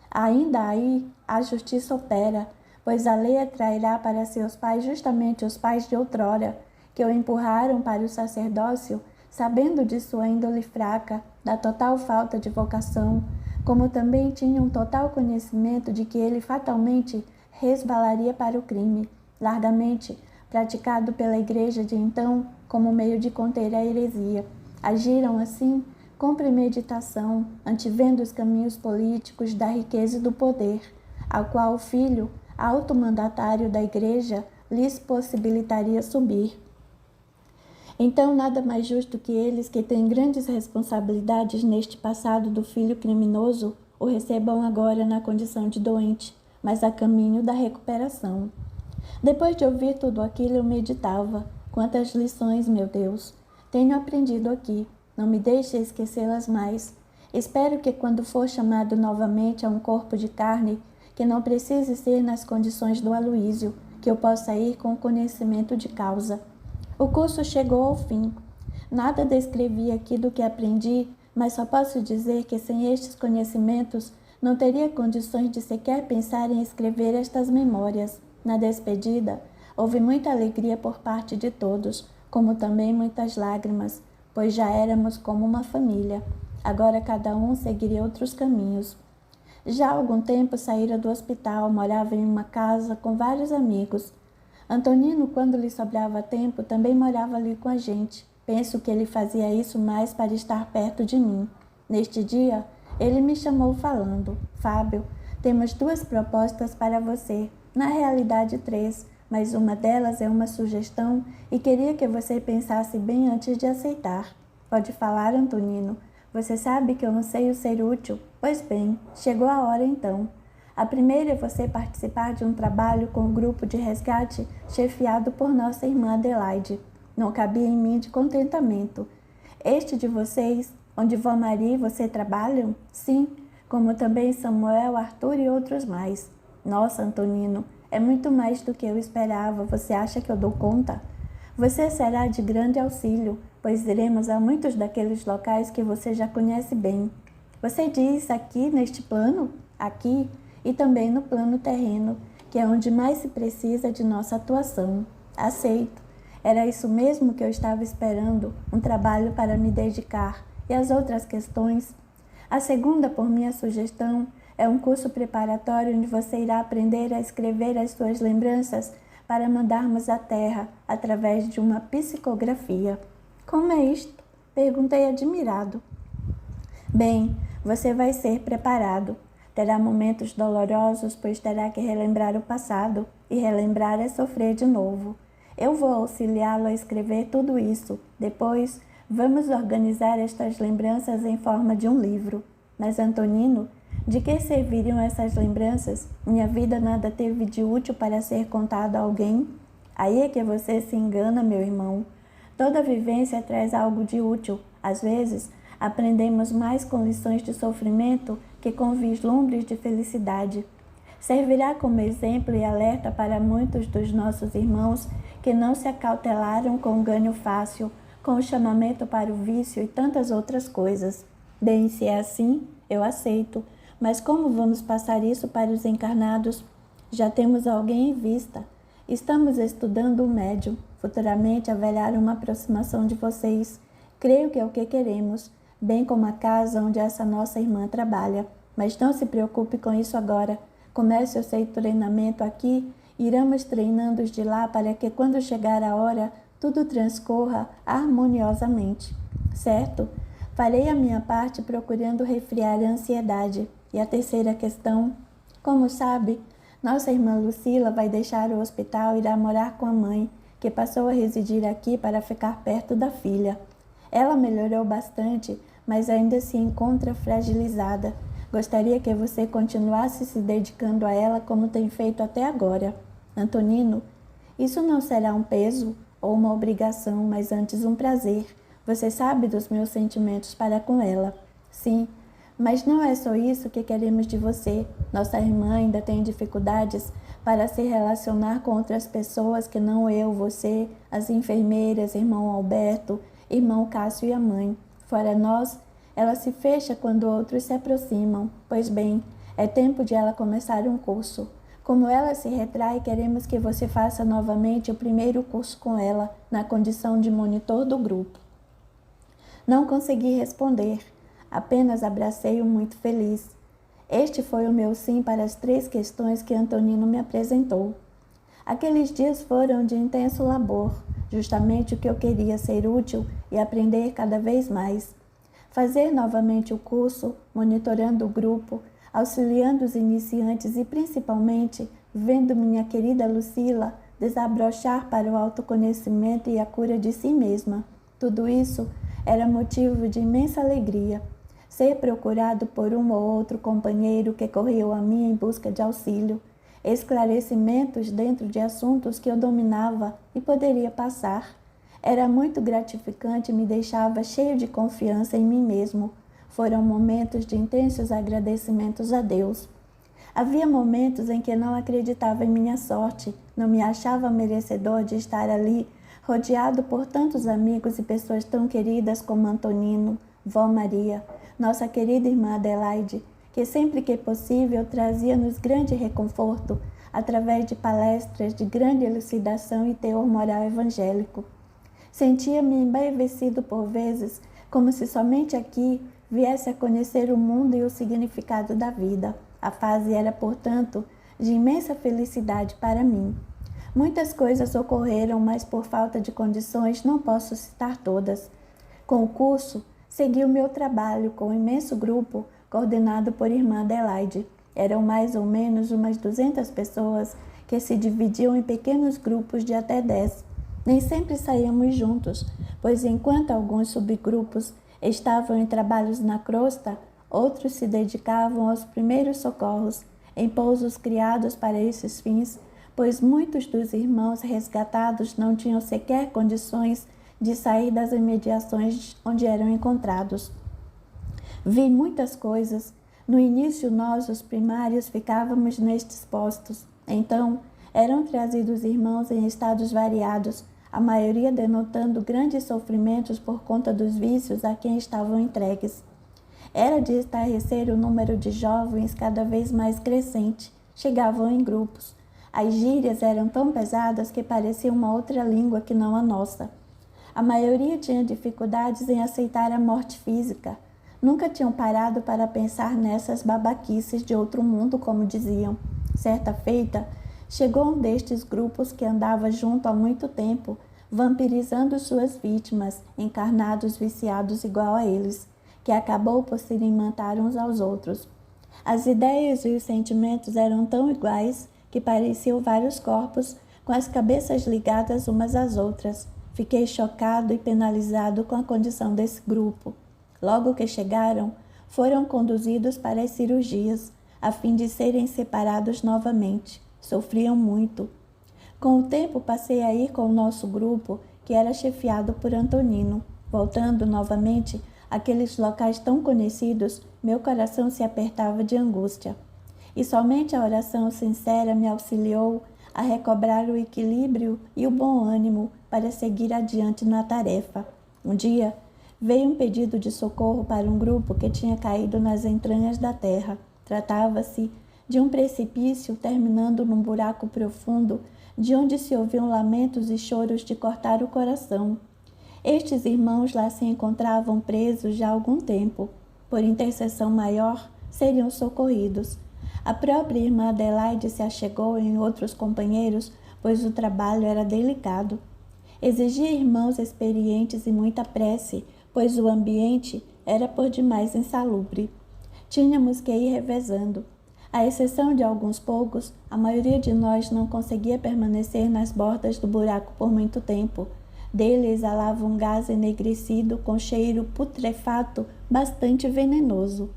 Ainda aí a justiça opera, pois a lei atrairá para seus pais justamente os pais de outrora, que o empurraram para o sacerdócio, sabendo de sua índole fraca, da total falta de vocação, como também tinham total conhecimento de que ele fatalmente resvalaria para o crime, largamente praticado pela igreja de então como meio de conter a heresia. Agiram assim com premeditação, antevendo os caminhos políticos da riqueza e do poder, ao qual o filho, automandatário da igreja, lhes possibilitaria subir. Então, nada mais justo que eles, que têm grandes responsabilidades neste passado do filho criminoso, o recebam agora na condição de doente, mas a caminho da recuperação. Depois de ouvir tudo aquilo, eu meditava. Quantas lições, meu Deus, tenho aprendido aqui. Não me deixe esquecê-las mais. Espero que quando for chamado novamente a um corpo de carne, que não precise ser nas condições do Aloísio, que eu possa ir com conhecimento de causa. O curso chegou ao fim. Nada descrevi aqui do que aprendi, mas só posso dizer que sem estes conhecimentos não teria condições de sequer pensar em escrever estas memórias. Na despedida, houve muita alegria por parte de todos, como também muitas lágrimas, pois já éramos como uma família. Agora cada um seguiria outros caminhos. Já há algum tempo saíra do hospital, morava em uma casa com vários amigos. Antonino, quando lhe sobrava tempo, também morava ali com a gente. Penso que ele fazia isso mais para estar perto de mim. Neste dia, ele me chamou falando: Fábio, temos 2 propostas para você. Na realidade 3, mas uma delas é uma sugestão e queria que você pensasse bem antes de aceitar. Pode falar, Antonino. Você sabe que eu anseio ser útil. Pois bem, chegou a hora então. A primeira é você participar de um trabalho com o grupo de resgate chefiado por nossa irmã Adelaide. Não cabia em mim de contentamento. Este de vocês, onde Vó Maria e você trabalham? Sim, como também Samuel, Arthur e outros mais. Nossa, Antonino, é muito mais do que eu esperava. Você acha que eu dou conta? Você será de grande auxílio, pois iremos a muitos daqueles locais que você já conhece bem. Você diz aqui neste plano? Aqui e também no plano terreno, que é onde mais se precisa de nossa atuação. Aceito. Era isso mesmo que eu estava esperando, um trabalho para me dedicar. E as outras questões? A segunda, por minha sugestão, é um curso preparatório onde você irá aprender a escrever as suas lembranças para mandarmos à Terra através de uma psicografia. Como é isto? Perguntei admirado. Bem, você vai ser preparado. Terá momentos dolorosos, pois terá que relembrar o passado, e relembrar é sofrer de novo. Eu vou auxiliá-lo a escrever tudo isso. Depois, vamos organizar estas lembranças em forma de um livro. Mas, Antonino, de que serviriam essas lembranças? Minha vida nada teve de útil para ser contado a alguém. Aí é que você se engana, meu irmão. Toda vivência traz algo de útil. Às vezes, aprendemos mais com lições de sofrimento que com vislumbres de felicidade. Servirá como exemplo e alerta para muitos dos nossos irmãos que não se acautelaram com o ganho fácil, com o chamamento para o vício e tantas outras coisas. Bem, se é assim, eu aceito. Mas como vamos passar isso para os encarnados? Já temos alguém em vista. Estamos estudando o médium. Futuramente haverá uma aproximação de vocês. Creio que é o que queremos, bem como a casa onde essa nossa irmã trabalha. Mas não se preocupe com isso agora. Comece o seu treinamento aqui e iremos treinando de lá para que quando chegar a hora, tudo transcorra harmoniosamente. Certo? Farei a minha parte procurando resfriar a ansiedade. E a terceira questão, como sabe, nossa irmã Lucila vai deixar o hospital e irá morar com a mãe, que passou a residir aqui para ficar perto da filha. Ela melhorou bastante, mas ainda se encontra fragilizada. Gostaria que você continuasse se dedicando a ela como tem feito até agora. Antonino, isso não será um peso ou uma obrigação, mas antes um prazer. Você sabe dos meus sentimentos para com ela. Sim, mas não é só isso que queremos de você. Nossa irmã ainda tem dificuldades para se relacionar com outras pessoas que não eu, você, as enfermeiras, irmão Alberto, irmão Cássio e a mãe. Fora nós, ela se fecha quando outros se aproximam. Pois bem, é tempo de ela começar um curso. Como ela se retrai, queremos que você faça novamente o primeiro curso com ela, na condição de monitor do grupo. Não consegui responder. Apenas abracei-o muito feliz. Este foi o meu sim para as 3 questões que Antonino me apresentou. Aqueles dias foram de intenso labor, justamente o que eu queria, ser útil e aprender cada vez mais. Fazer novamente o curso, monitorando o grupo, auxiliando os iniciantes e principalmente vendo minha querida Lucila desabrochar para o autoconhecimento e a cura de si mesma. Tudo isso era motivo de imensa alegria. Ser procurado por um ou outro companheiro que correu a mim em busca de auxílio, esclarecimentos dentro de assuntos que eu dominava e poderia passar. Era muito gratificante e me deixava cheio de confiança em mim mesmo. Foram momentos de intensos agradecimentos a Deus. Havia momentos em que não acreditava em minha sorte, não me achava merecedor de estar ali, rodeado por tantos amigos e pessoas tão queridas como Antonino, Vó Maria, nossa querida irmã Adelaide, que sempre que possível trazia-nos grande reconforto através de palestras de grande elucidação e teor moral evangélico. Sentia-me embevecido por vezes, como se somente aqui viesse a conhecer o mundo e o significado da vida. A fase era, portanto, de imensa felicidade para mim. Muitas coisas ocorreram, mas por falta de condições não posso citar todas. Com o curso, segui o meu trabalho com um imenso grupo, coordenado por irmã Adelaide. Eram mais ou menos umas 200 pessoas que se dividiam em pequenos grupos de até 10. Nem sempre saíamos juntos, pois enquanto alguns subgrupos estavam em trabalhos na crosta, outros se dedicavam aos primeiros socorros, em pousos criados para esses fins, pois muitos dos irmãos resgatados não tinham sequer condições de sair das imediações onde eram encontrados. Vi muitas coisas. No início, nós, os primários, ficávamos nestes postos. Então, eram trazidos irmãos em estados variados, a maioria denotando grandes sofrimentos por conta dos vícios a quem estavam entregues. Era de estarrecer o número de jovens cada vez mais crescente. Chegavam em grupos. As gírias eram tão pesadas que parecia uma outra língua que não a nossa. A maioria tinha dificuldades em aceitar a morte física. Nunca tinham parado para pensar nessas babaquices de outro mundo, como diziam. Certa feita, chegou um destes grupos que andava junto há muito tempo, vampirizando suas vítimas, encarnados viciados igual a eles, que acabou por se imantar uns aos outros. As ideias e os sentimentos eram tão iguais que pareciam vários corpos com as cabeças ligadas umas às outras. Fiquei chocado e penalizado com a condição desse grupo. Logo que chegaram, foram conduzidos para as cirurgias, a fim de serem separados novamente. Sofriam muito. Com o tempo, passei a ir com o nosso grupo, que era chefiado por Antonino. Voltando novamente àqueles locais tão conhecidos, meu coração se apertava de angústia. E somente a oração sincera me auxiliou a recobrar o equilíbrio e o bom ânimo para seguir adiante na tarefa. Um dia, veio um pedido de socorro para um grupo que tinha caído nas entranhas da terra. Tratava-se de um precipício terminando num buraco profundo, de onde se ouviam lamentos e choros de cortar o coração. Estes irmãos lá se encontravam presos já há algum tempo. Por intercessão maior, seriam socorridos. A própria irmã Adelaide se achegou em outros companheiros, pois o trabalho era delicado. Exigia irmãos experientes e muita prece, pois o ambiente era por demais insalubre. Tínhamos que ir revezando. À exceção de alguns poucos, a maioria de nós não conseguia permanecer nas bordas do buraco por muito tempo. Dele exalava um gás enegrecido com cheiro putrefato bastante venenoso.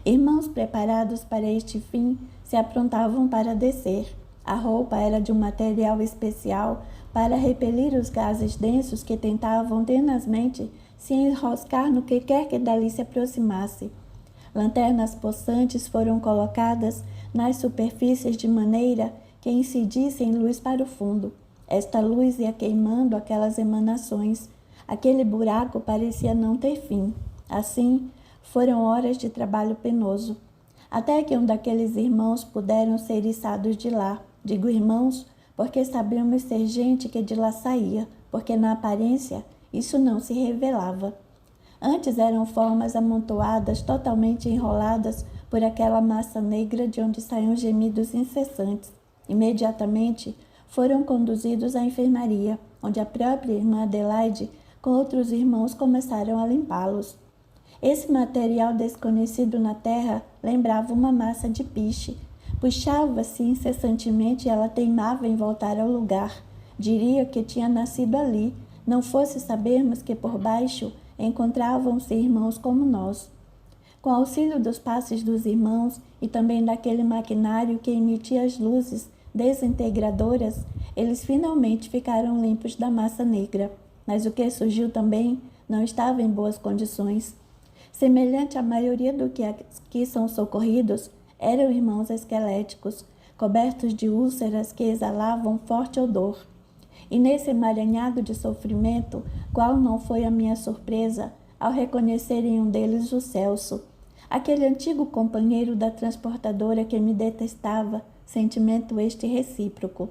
Irmãos preparados para este fim se aprontavam para descer. A roupa era de um material especial para repelir os gases densos que tentavam tenazmente se enroscar no que quer que dali se aproximasse. Lanternas possantes foram colocadas nas superfícies de maneira que incidissem luz para o fundo. Esta luz ia queimando aquelas emanações. Aquele buraco parecia não ter fim. Assim, foram horas de trabalho penoso, até que um daqueles irmãos puderam ser içados de lá. Digo irmãos, porque sabíamos ser gente que de lá saía, porque na aparência isso não se revelava. Antes eram formas amontoadas, totalmente enroladas por aquela massa negra de onde saíam gemidos incessantes. Imediatamente foram conduzidos à enfermaria, onde a própria irmã Adelaide com outros irmãos começaram a limpá-los. Esse material desconhecido na terra lembrava uma massa de piche. Puxava-se incessantemente e ela teimava em voltar ao lugar. Diria que tinha nascido ali, não fosse sabermos que por baixo encontravam-se irmãos como nós. Com auxílio dos passes dos irmãos e também daquele maquinário que emitia as luzes desintegradoras, eles finalmente ficaram limpos da massa negra. Mas o que surgiu também não estava em boas condições. Semelhante à maioria do que aqui são socorridos, eram irmãos esqueléticos, cobertos de úlceras que exalavam forte odor. E nesse emaranhado de sofrimento, qual não foi a minha surpresa ao reconhecer em um deles o Celso, aquele antigo companheiro da transportadora que me detestava, sentimento este recíproco.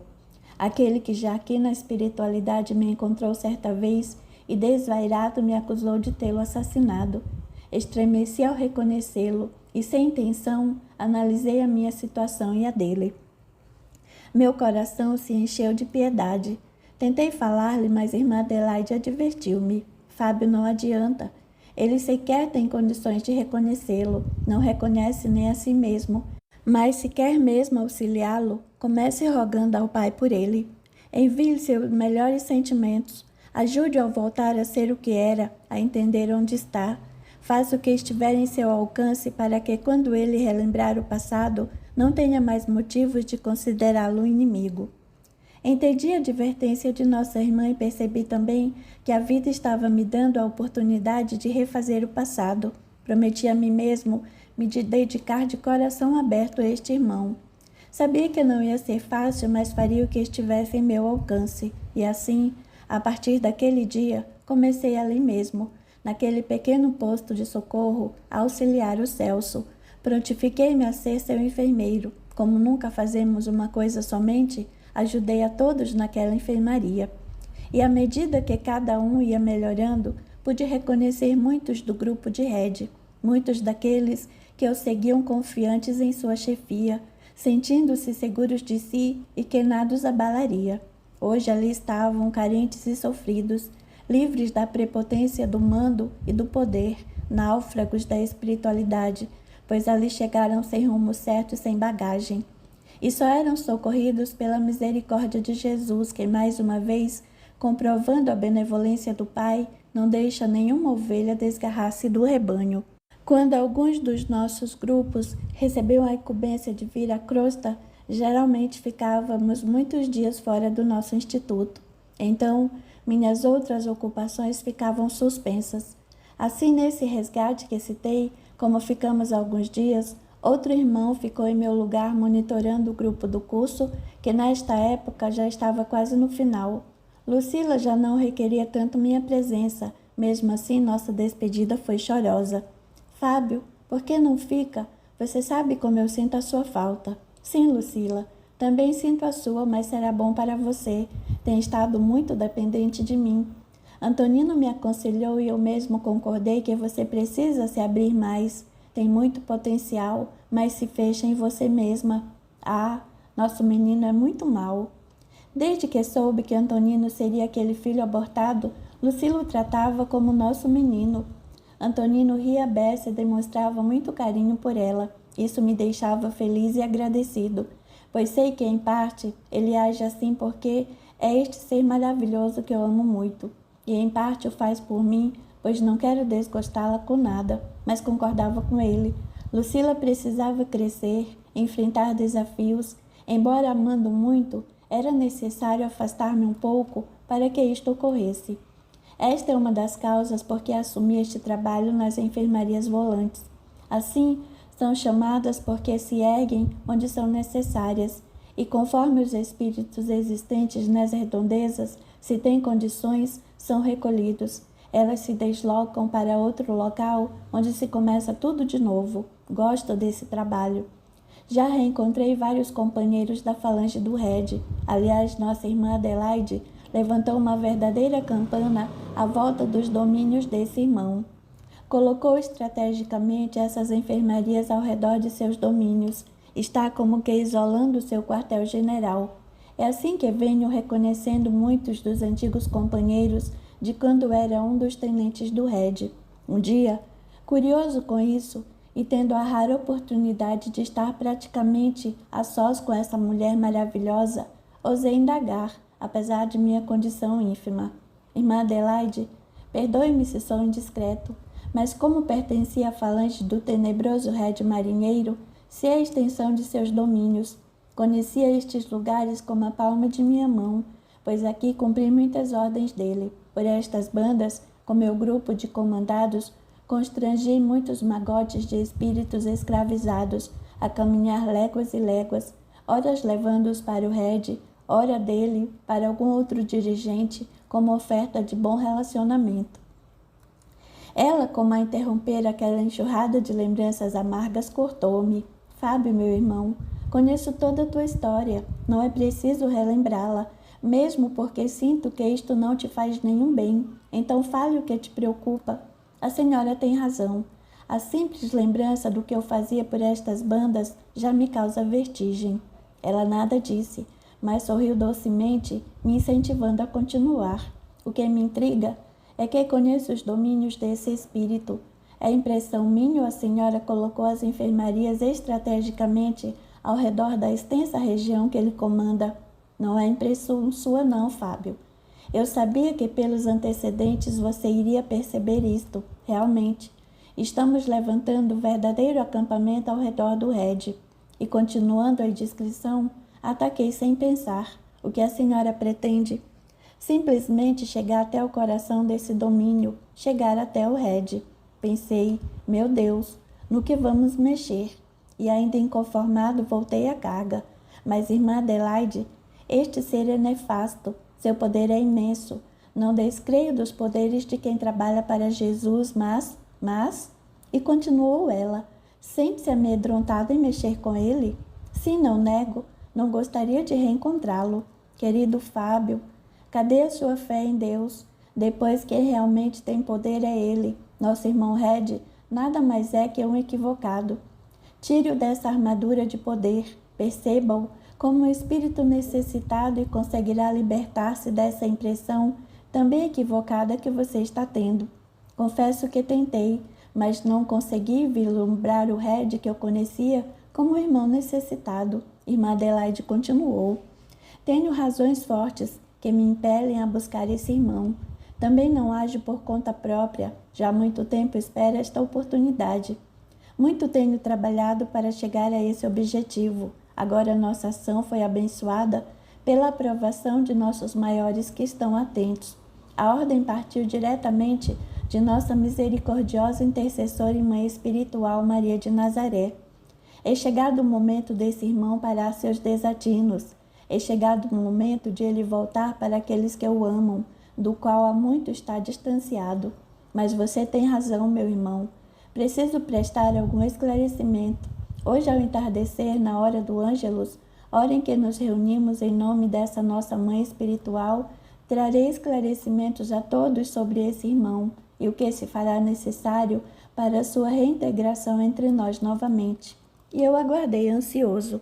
Aquele que já aqui na espiritualidade me encontrou certa vez e desvairado me acusou de tê-lo assassinado. Estremeci ao reconhecê-lo e, sem intenção, analisei a minha situação e a dele. Meu coração se encheu de piedade. Tentei falar-lhe, mas irmã Adelaide advertiu-me. Fábio, não adianta. Ele sequer tem condições de reconhecê-lo. Não reconhece nem a si mesmo. Mas se quer mesmo auxiliá-lo, comece rogando ao Pai por ele. Envie-lhe seus melhores sentimentos. Ajude-o a voltar a ser o que era, a entender onde está. Faça o que estiver em seu alcance para que, quando ele relembrar o passado, não tenha mais motivos de considerá-lo inimigo. Entendi a advertência de nossa irmã e percebi também que a vida estava me dando a oportunidade de refazer o passado. Prometi a mim mesmo me dedicar de coração aberto a este irmão. Sabia que não ia ser fácil, mas faria o que estivesse em meu alcance. E assim, a partir daquele dia, comecei ali mesmo, naquele pequeno posto de socorro, a auxiliar o Celso. Prontifiquei-me a ser seu enfermeiro. Como nunca fazemos uma coisa somente, ajudei a todos naquela enfermaria. E à medida que cada um ia melhorando, pude reconhecer muitos do grupo de Red, muitos daqueles que o seguiam confiantes em sua chefia, sentindo-se seguros de si e que nada os abalaria. Hoje ali estavam carentes e sofridos, livres da prepotência do mando e do poder, náufragos da espiritualidade, pois ali chegaram sem rumo certo e sem bagagem. E só eram socorridos pela misericórdia de Jesus, que mais uma vez, comprovando a benevolência do Pai, não deixa nenhuma ovelha desgarrar-se do rebanho. Quando alguns dos nossos grupos recebiam a incumbência de vir à crosta, geralmente ficávamos muitos dias fora do nosso instituto. Então, minhas outras ocupações ficavam suspensas. Assim, nesse resgate que citei, como ficamos alguns dias, outro irmão ficou em meu lugar monitorando o grupo do curso, que nesta época já estava quase no final. Lucila já não requeria tanto minha presença, mesmo assim nossa despedida foi chorosa. Fábio, por que não fica? Você sabe como eu sinto a sua falta. Sim, Lucila, também sinto a sua, mas será bom para você. Tem estado muito dependente de mim. Antonino me aconselhou e eu mesmo concordei que você precisa se abrir mais. Tem muito potencial, mas se fecha em você mesma. Ah, nosso menino é muito mau. Desde que soube que Antonino seria aquele filho abortado, Lucila o tratava como nosso menino. Antonino ria a beça e demonstrava muito carinho por ela. Isso me deixava feliz e agradecido, pois sei que, em parte, ele age assim porque é este ser maravilhoso que eu amo muito. E, em parte, o faz por mim, pois não quero desgostá-la com nada, mas concordava com ele. Lucila precisava crescer, enfrentar desafios. Embora amando muito, era necessário afastar-me um pouco para que isto ocorresse. Esta é uma das causas por que assumi este trabalho nas enfermarias volantes. Assim, são chamadas porque se erguem onde são necessárias, e conforme os espíritos existentes nas redondezas, se têm condições, são recolhidos. Elas se deslocam para outro local, onde se começa tudo de novo. Gosto desse trabalho. Já reencontrei vários companheiros da falange do Red. Aliás, nossa irmã Adelaide levantou uma verdadeira campana à volta dos domínios desse irmão. Colocou estrategicamente essas enfermarias ao redor de seus domínios. Está como que isolando seu quartel-general. É assim que venho reconhecendo muitos dos antigos companheiros de quando era um dos tenentes do Red. Um dia, curioso com isso, e tendo a rara oportunidade de estar praticamente a sós com essa mulher maravilhosa, ousei indagar, apesar de minha condição ínfima. Irmã Adelaide, perdoe-me se sou indiscreto, mas como pertencia à falange do tenebroso Red marinheiro, sei a extensão de seus domínios. Conhecia estes lugares como a palma de minha mão, pois aqui cumpri muitas ordens dele. Por estas bandas, com meu grupo de comandados, constrangi muitos magotes de espíritos escravizados a caminhar léguas e léguas, horas levando-os para o Red, ora dele para algum outro dirigente, como oferta de bom relacionamento. Ela, como a interromper aquela enxurrada de lembranças amargas, cortou-me. Fábio, meu irmão, conheço toda a tua história, não é preciso relembrá-la, mesmo porque sinto que isto não te faz nenhum bem. Então fale o que te preocupa. A senhora tem razão. A simples lembrança do que eu fazia por estas bandas já me causa vertigem. Ela nada disse, mas sorriu docemente, me incentivando a continuar. O que me intriga é que conheço os domínios desse espírito. É impressão minha ou a senhora colocou as enfermarias estrategicamente ao redor da extensa região que ele comanda? Não é impressão sua não, Fábio. Eu sabia que pelos antecedentes você iria perceber isto, realmente. Estamos levantando um verdadeiro acampamento ao redor do Red. E continuando a descrição, ataquei sem pensar. O que a senhora pretende? Simplesmente chegar até o coração desse domínio, chegar até o Red. Pensei, meu Deus, no que vamos mexer? E ainda inconformado voltei à carga. Mas, irmã Adelaide, este ser é nefasto, seu poder é imenso. Não descreio dos poderes de quem trabalha para Jesus, mas... E continuou ela, sente-se amedrontada em mexer com ele? Sim, não nego, não gostaria de reencontrá-lo. Querido Fábio, cadê a sua fé em Deus? Depois quem realmente tem poder é ele. Nosso irmão Red nada mais é que um equivocado. Tire-o dessa armadura de poder, perceba-o como um espírito necessitado e conseguirá libertar-se dessa impressão também equivocada que você está tendo. Confesso que tentei, mas não consegui vislumbrar o Red que eu conhecia como um irmão necessitado. Irmã Adelaide continuou. Tenho razões fortes que me impelem a buscar esse irmão. Também não ajo por conta própria, já há muito tempo espero esta oportunidade. Muito tenho trabalhado para chegar a esse objetivo. Agora nossa ação foi abençoada pela aprovação de nossos maiores que estão atentos. A ordem partiu diretamente de nossa misericordiosa intercessora e mãe espiritual Maria de Nazaré. É chegado o momento desse irmão parar seus desatinos. É chegado o momento de ele voltar para aqueles que o amam, do qual há muito está distanciado. Mas você tem razão, meu irmão. Preciso prestar algum esclarecimento. Hoje, ao entardecer, na hora do Ângelus, hora em que nos reunimos em nome dessa nossa mãe espiritual, trarei esclarecimentos a todos sobre esse irmão e o que se fará necessário para sua reintegração entre nós novamente. E eu aguardei ansioso.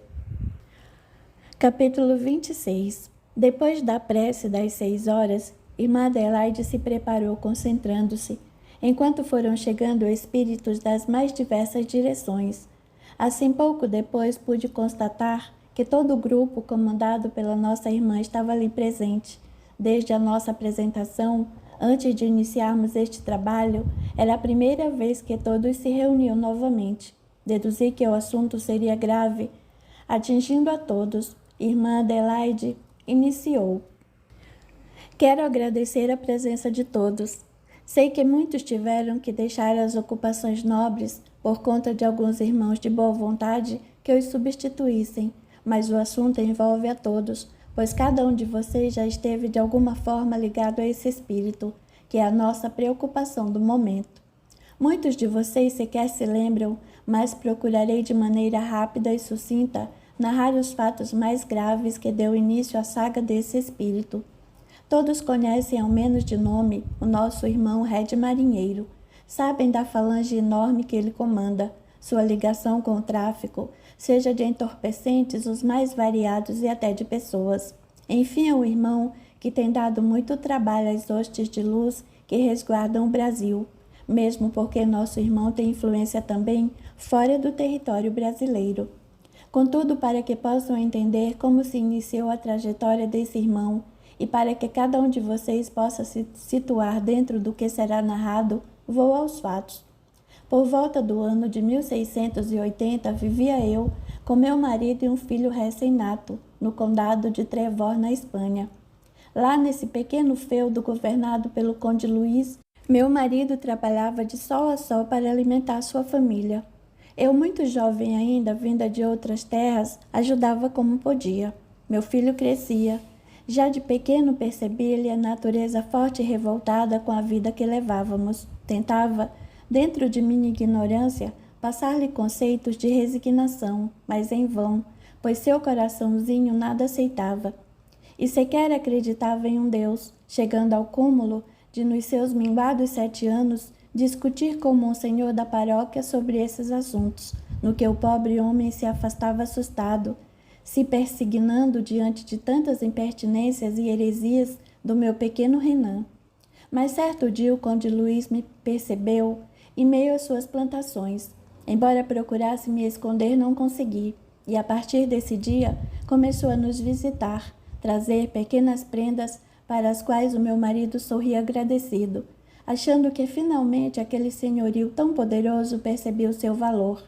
Capítulo 26. Depois da prece das 6 horas, irmã Adelaide se preparou concentrando-se, enquanto foram chegando espíritos das mais diversas direções. Assim, pouco depois, pude constatar que todo o grupo comandado pela nossa irmã estava ali presente. Desde a nossa apresentação, antes de iniciarmos este trabalho, era a primeira vez que todos se reuniam novamente. Deduzi que o assunto seria grave. Atingindo a todos, irmã Adelaide iniciou. Quero agradecer a presença de todos. Sei que muitos tiveram que deixar as ocupações nobres por conta de alguns irmãos de boa vontade que os substituíssem, mas o assunto envolve a todos, pois cada um de vocês já esteve de alguma forma ligado a esse espírito, que é a nossa preocupação do momento. Muitos de vocês sequer se lembram, mas procurarei de maneira rápida e sucinta narrar os fatos mais graves que deu início à saga desse espírito. Todos conhecem, ao menos de nome, o nosso irmão Red Marinheiro. Sabem da falange enorme que ele comanda, sua ligação com o tráfico, seja de entorpecentes os mais variados e até de pessoas. Enfim, é o irmão que tem dado muito trabalho às hostes de luz que resguardam o Brasil, mesmo porque nosso irmão tem influência também fora do território brasileiro. Contudo, para que possam entender como se iniciou a trajetória desse irmão e para que cada um de vocês possa se situar dentro do que será narrado, vou aos fatos. Por volta do ano de 1680, vivia eu com meu marido e um filho recém-nato, no condado de Trevor, na Espanha. Lá nesse pequeno feudo governado pelo conde Luís, meu marido trabalhava de sol a sol para alimentar sua família. Eu, muito jovem ainda, vinda de outras terras, ajudava como podia. Meu filho crescia. Já de pequeno percebi-lhe a natureza forte e revoltada com a vida que levávamos. Tentava, dentro de minha ignorância, passar-lhe conceitos de resignação, mas em vão, pois seu coraçãozinho nada aceitava. E sequer acreditava em um Deus, chegando ao cúmulo de, nos seus minguados 7 anos, discutir com o monsenhor da paróquia sobre esses assuntos, no que o pobre homem se afastava assustado, se persignando diante de tantas impertinências e heresias do meu pequeno Renan. Mas certo dia o conde Luís me percebeu em meio às suas plantações. Embora procurasse me esconder, não consegui. E a partir desse dia, começou a nos visitar, trazer pequenas prendas para as quais o meu marido sorria agradecido, achando que finalmente aquele senhorio tão poderoso percebia o seu valor.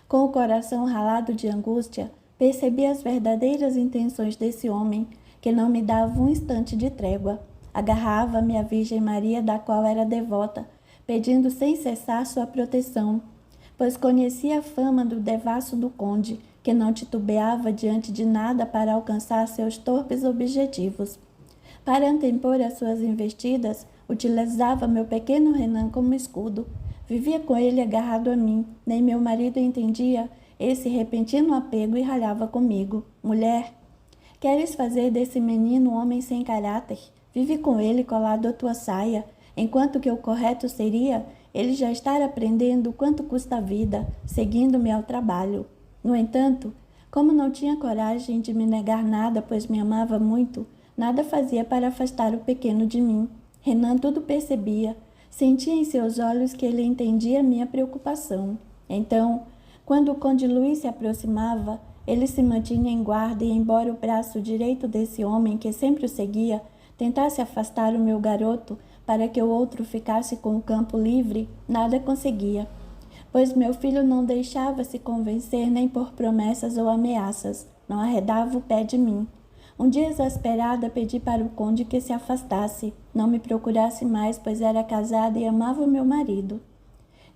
Com o coração ralado de angústia, percebi as verdadeiras intenções desse homem, que não me dava um instante de trégua. Agarrava-me à Virgem Maria, da qual era devota, pedindo sem cessar sua proteção, pois conhecia a fama do devasso do conde, que não titubeava diante de nada para alcançar seus torpes objetivos. Para antepor as suas investidas, utilizava meu pequeno Renan como escudo. Vivia com ele agarrado a mim, nem meu marido entendia esse repentino apego e ralhava comigo. Mulher, queres fazer desse menino um homem sem caráter? Vive com ele colado à tua saia, enquanto que o correto seria ele já estar aprendendo quanto custa a vida, seguindo-me ao trabalho. No entanto, como não tinha coragem de me negar nada, pois me amava muito, nada fazia para afastar o pequeno de mim. Renan tudo percebia, sentia em seus olhos que ele entendia minha preocupação. Então, quando o conde Luís se aproximava, ele se mantinha em guarda e, embora o braço direito desse homem, que sempre o seguia, tentasse afastar o meu garoto para que o outro ficasse com o campo livre, nada conseguia, pois meu filho não deixava-se convencer nem por promessas ou ameaças, não arredava o pé de mim. Um dia, exasperada, pedi para o conde que se afastasse, não me procurasse mais, pois era casada e amava o meu marido.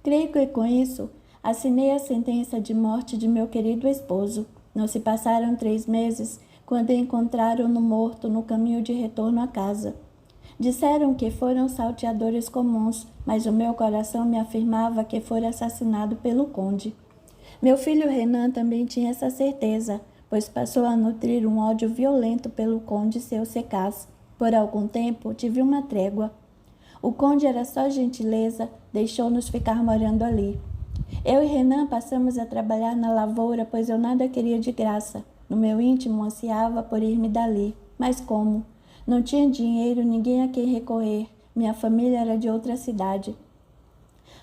Creio que com isso assinei a sentença de morte de meu querido esposo. Não se passaram 3 meses quando encontraram-no morto no caminho de retorno à casa. Disseram que foram salteadores comuns, mas o meu coração me afirmava que fora assassinado pelo conde. Meu filho Renan também tinha essa certeza, pois passou a nutrir um ódio violento pelo conde seu secaz. Por algum tempo tive uma trégua. O conde era só gentileza, deixou-nos ficar morando ali. Eu e Renan passamos a trabalhar na lavoura, pois eu nada queria de graça. No meu íntimo ansiava por ir-me dali. Mas como? Não tinha dinheiro, ninguém a quem recorrer. Minha família era de outra cidade.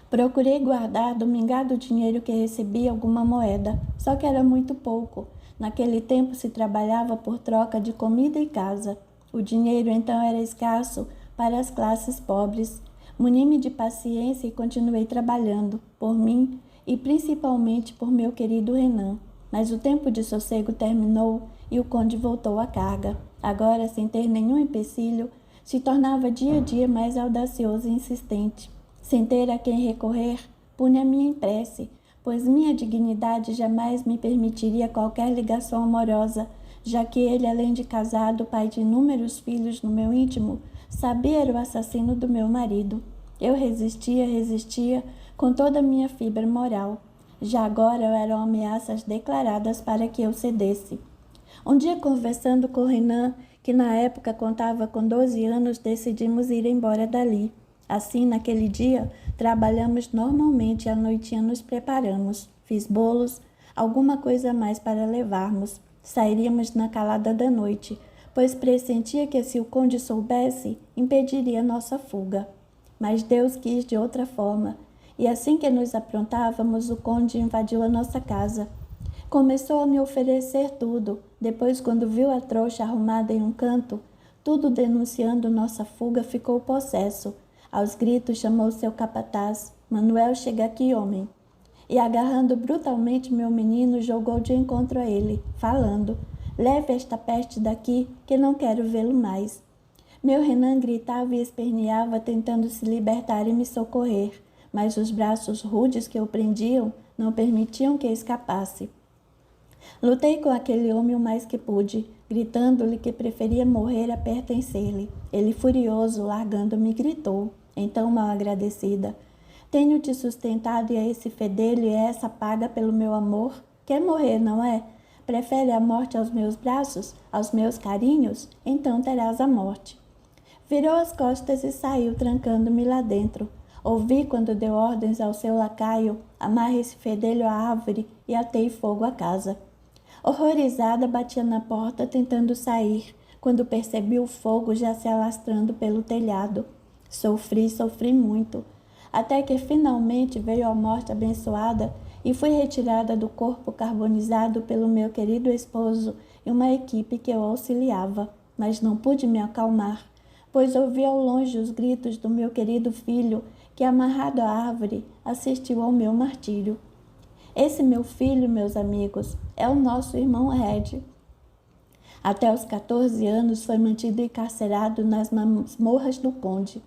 Procurei guardar do mingado dinheiro que recebia alguma moeda, só que era muito pouco. Naquele tempo se trabalhava por troca de comida e casa. O dinheiro então era escasso para as classes pobres. Muni-me de paciência e continuei trabalhando, por mim e principalmente por meu querido Renan. Mas o tempo de sossego terminou e o conde voltou à carga. Agora, sem ter nenhum empecilho, se tornava dia a dia mais audacioso e insistente. Sem ter a quem recorrer, punha-me em prece, pois minha dignidade jamais me permitiria qualquer ligação amorosa, já que ele, além de casado, pai de inúmeros filhos no meu íntimo, sabia o assassino do meu marido. Eu resistia com toda a minha fibra moral. Já agora eram ameaças declaradas para que eu cedesse. Um dia, conversando com Renan, que na época contava com 12 anos, decidimos ir embora dali. Assim, naquele dia, trabalhamos normalmente e à noitinha nos preparamos. Fiz bolos, alguma coisa a mais para levarmos. Sairíamos na calada da noite, pois pressentia que se o conde soubesse, impediria nossa fuga. Mas Deus quis de outra forma, e assim que nos aprontávamos, o conde invadiu a nossa casa. Começou a me oferecer tudo. Depois, quando viu a trouxa arrumada em um canto, tudo denunciando nossa fuga, ficou possesso. Aos gritos chamou seu capataz: "Manuel, chega aqui, homem!" E agarrando brutalmente meu menino, jogou de encontro a ele, falando: "Leve esta peste daqui, que não quero vê-lo mais." Meu Renan gritava e esperneava, tentando se libertar e me socorrer, mas os braços rudes que o prendiam não permitiam que escapasse. Lutei com aquele homem o mais que pude, gritando-lhe que preferia morrer a pertencer-lhe. Ele, furioso, largando-me, gritou, então mal agradecida: "Tenho te sustentado e a esse fedelho e a essa paga pelo meu amor? Quer morrer, não é? Prefere a morte aos meus braços, aos meus carinhos? Então terás a morte." Virou as costas e saiu, trancando-me lá dentro. Ouvi quando deu ordens ao seu lacaio: "Amarre esse fedelho à árvore e atei fogo à casa." Horrorizada, batia na porta, tentando sair, quando percebi o fogo já se alastrando pelo telhado. Sofri muito. até que finalmente veio a morte abençoada e fui retirada do corpo carbonizado pelo meu querido esposo e uma equipe que eu auxiliava, mas não pude me acalmar, pois ouvi ao longe os gritos do meu querido filho, que amarrado à árvore assistiu ao meu martírio. Esse meu filho, meus amigos, é o nosso irmão Red. Até os 14 anos foi mantido encarcerado nas masmorras do Conde.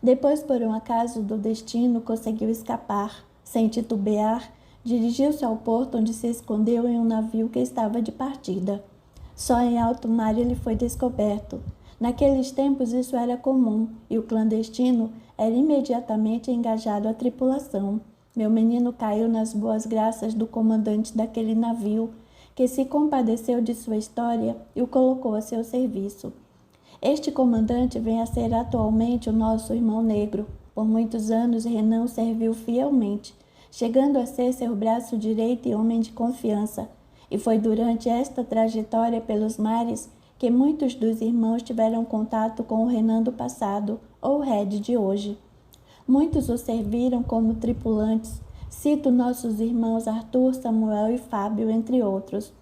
Depois, por um acaso do destino, conseguiu escapar. Sem titubear, dirigiu-se ao porto, onde se escondeu em um navio que estava de partida. Só em alto mar ele foi descoberto. Naqueles tempos isso era comum, e o clandestino era imediatamente engajado à tripulação. Meu menino caiu nas boas graças do comandante daquele navio, que se compadeceu de sua história e o colocou a seu serviço. Este comandante vem a ser atualmente o nosso irmão negro. Por muitos anos, Renan serviu fielmente, chegando a ser seu braço direito e homem de confiança. E foi durante esta trajetória pelos mares que muitos dos irmãos tiveram contato com o Renan do passado, ou Red de hoje. Muitos o serviram como tripulantes. Cito nossos irmãos Arthur, Samuel e Fábio, entre outros.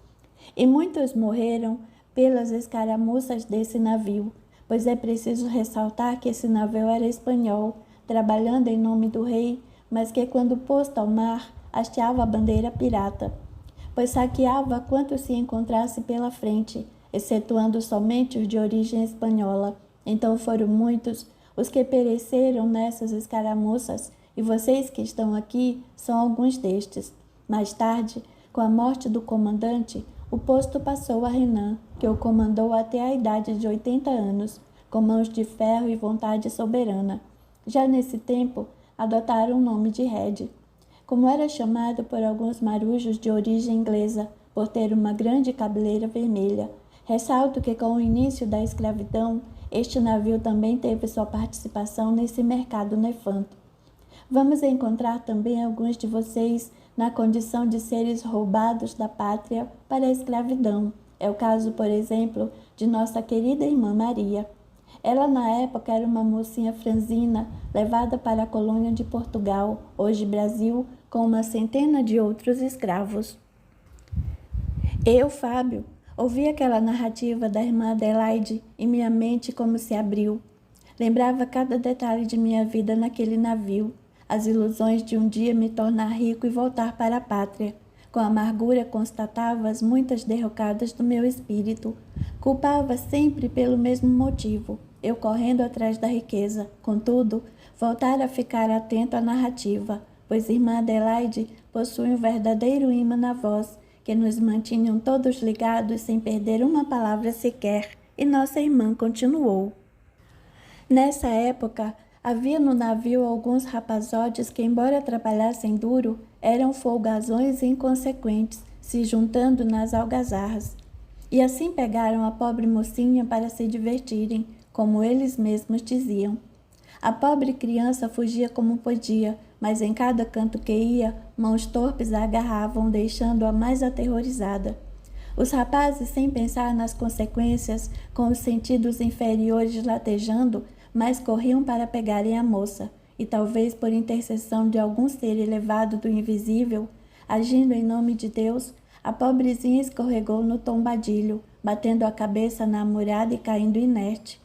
E muitos morreram pelas escaramuças desse navio, pois é preciso ressaltar que esse navio era espanhol, trabalhando em nome do rei, mas que quando posto ao mar, hasteava a bandeira pirata, pois saqueava quanto se encontrasse pela frente, excetuando somente os de origem espanhola. Então foram muitos os que pereceram nessas escaramuças, e vocês que estão aqui são alguns destes. Mais tarde, com a morte do comandante, o posto passou a Renan, que o comandou até a idade de 80 anos, com mãos de ferro e vontade soberana. Já nesse tempo, adotaram o nome de Red, como era chamado por alguns marujos de origem inglesa, por ter uma grande cabeleira vermelha. Ressalto que com o início da escravidão, este navio também teve sua participação nesse mercado nefando. Vamos encontrar também alguns de vocês na condição de seres roubados da pátria para a escravidão. É o caso, por exemplo, de nossa querida irmã Maria. Ela, na época, era uma mocinha franzina, levada para a colônia de Portugal, hoje Brasil, com uma centena de outros escravos. Eu, Fábio, ouvi aquela narrativa da irmã Adelaide e minha mente como se abriu. Lembrava cada detalhe de minha vida naquele navio, as ilusões de um dia me tornar rico e voltar para a pátria. Com amargura constatava as muitas derrocadas do meu espírito. Culpava sempre pelo mesmo motivo, eu correndo atrás da riqueza. Contudo, voltara a ficar atento à narrativa, pois irmã Adelaide possui um verdadeiro imã na voz, que nos mantinham todos ligados sem perder uma palavra sequer, e nossa irmã continuou. Nessa época, havia no navio alguns rapazotes que, embora trabalhassem duro, eram folgazões e inconsequentes, se juntando nas algazarras. E assim pegaram a pobre mocinha para se divertirem, como eles mesmos diziam. A pobre criança fugia como podia, mas em cada canto que ia, mãos torpes a agarravam, deixando-a mais aterrorizada. Os rapazes, sem pensar nas consequências, com os sentidos inferiores latejando, mas corriam para pegarem a moça, e talvez por intercessão de algum ser elevado do invisível, agindo em nome de Deus, a pobrezinha escorregou no tombadilho, batendo a cabeça na murada e caindo inerte.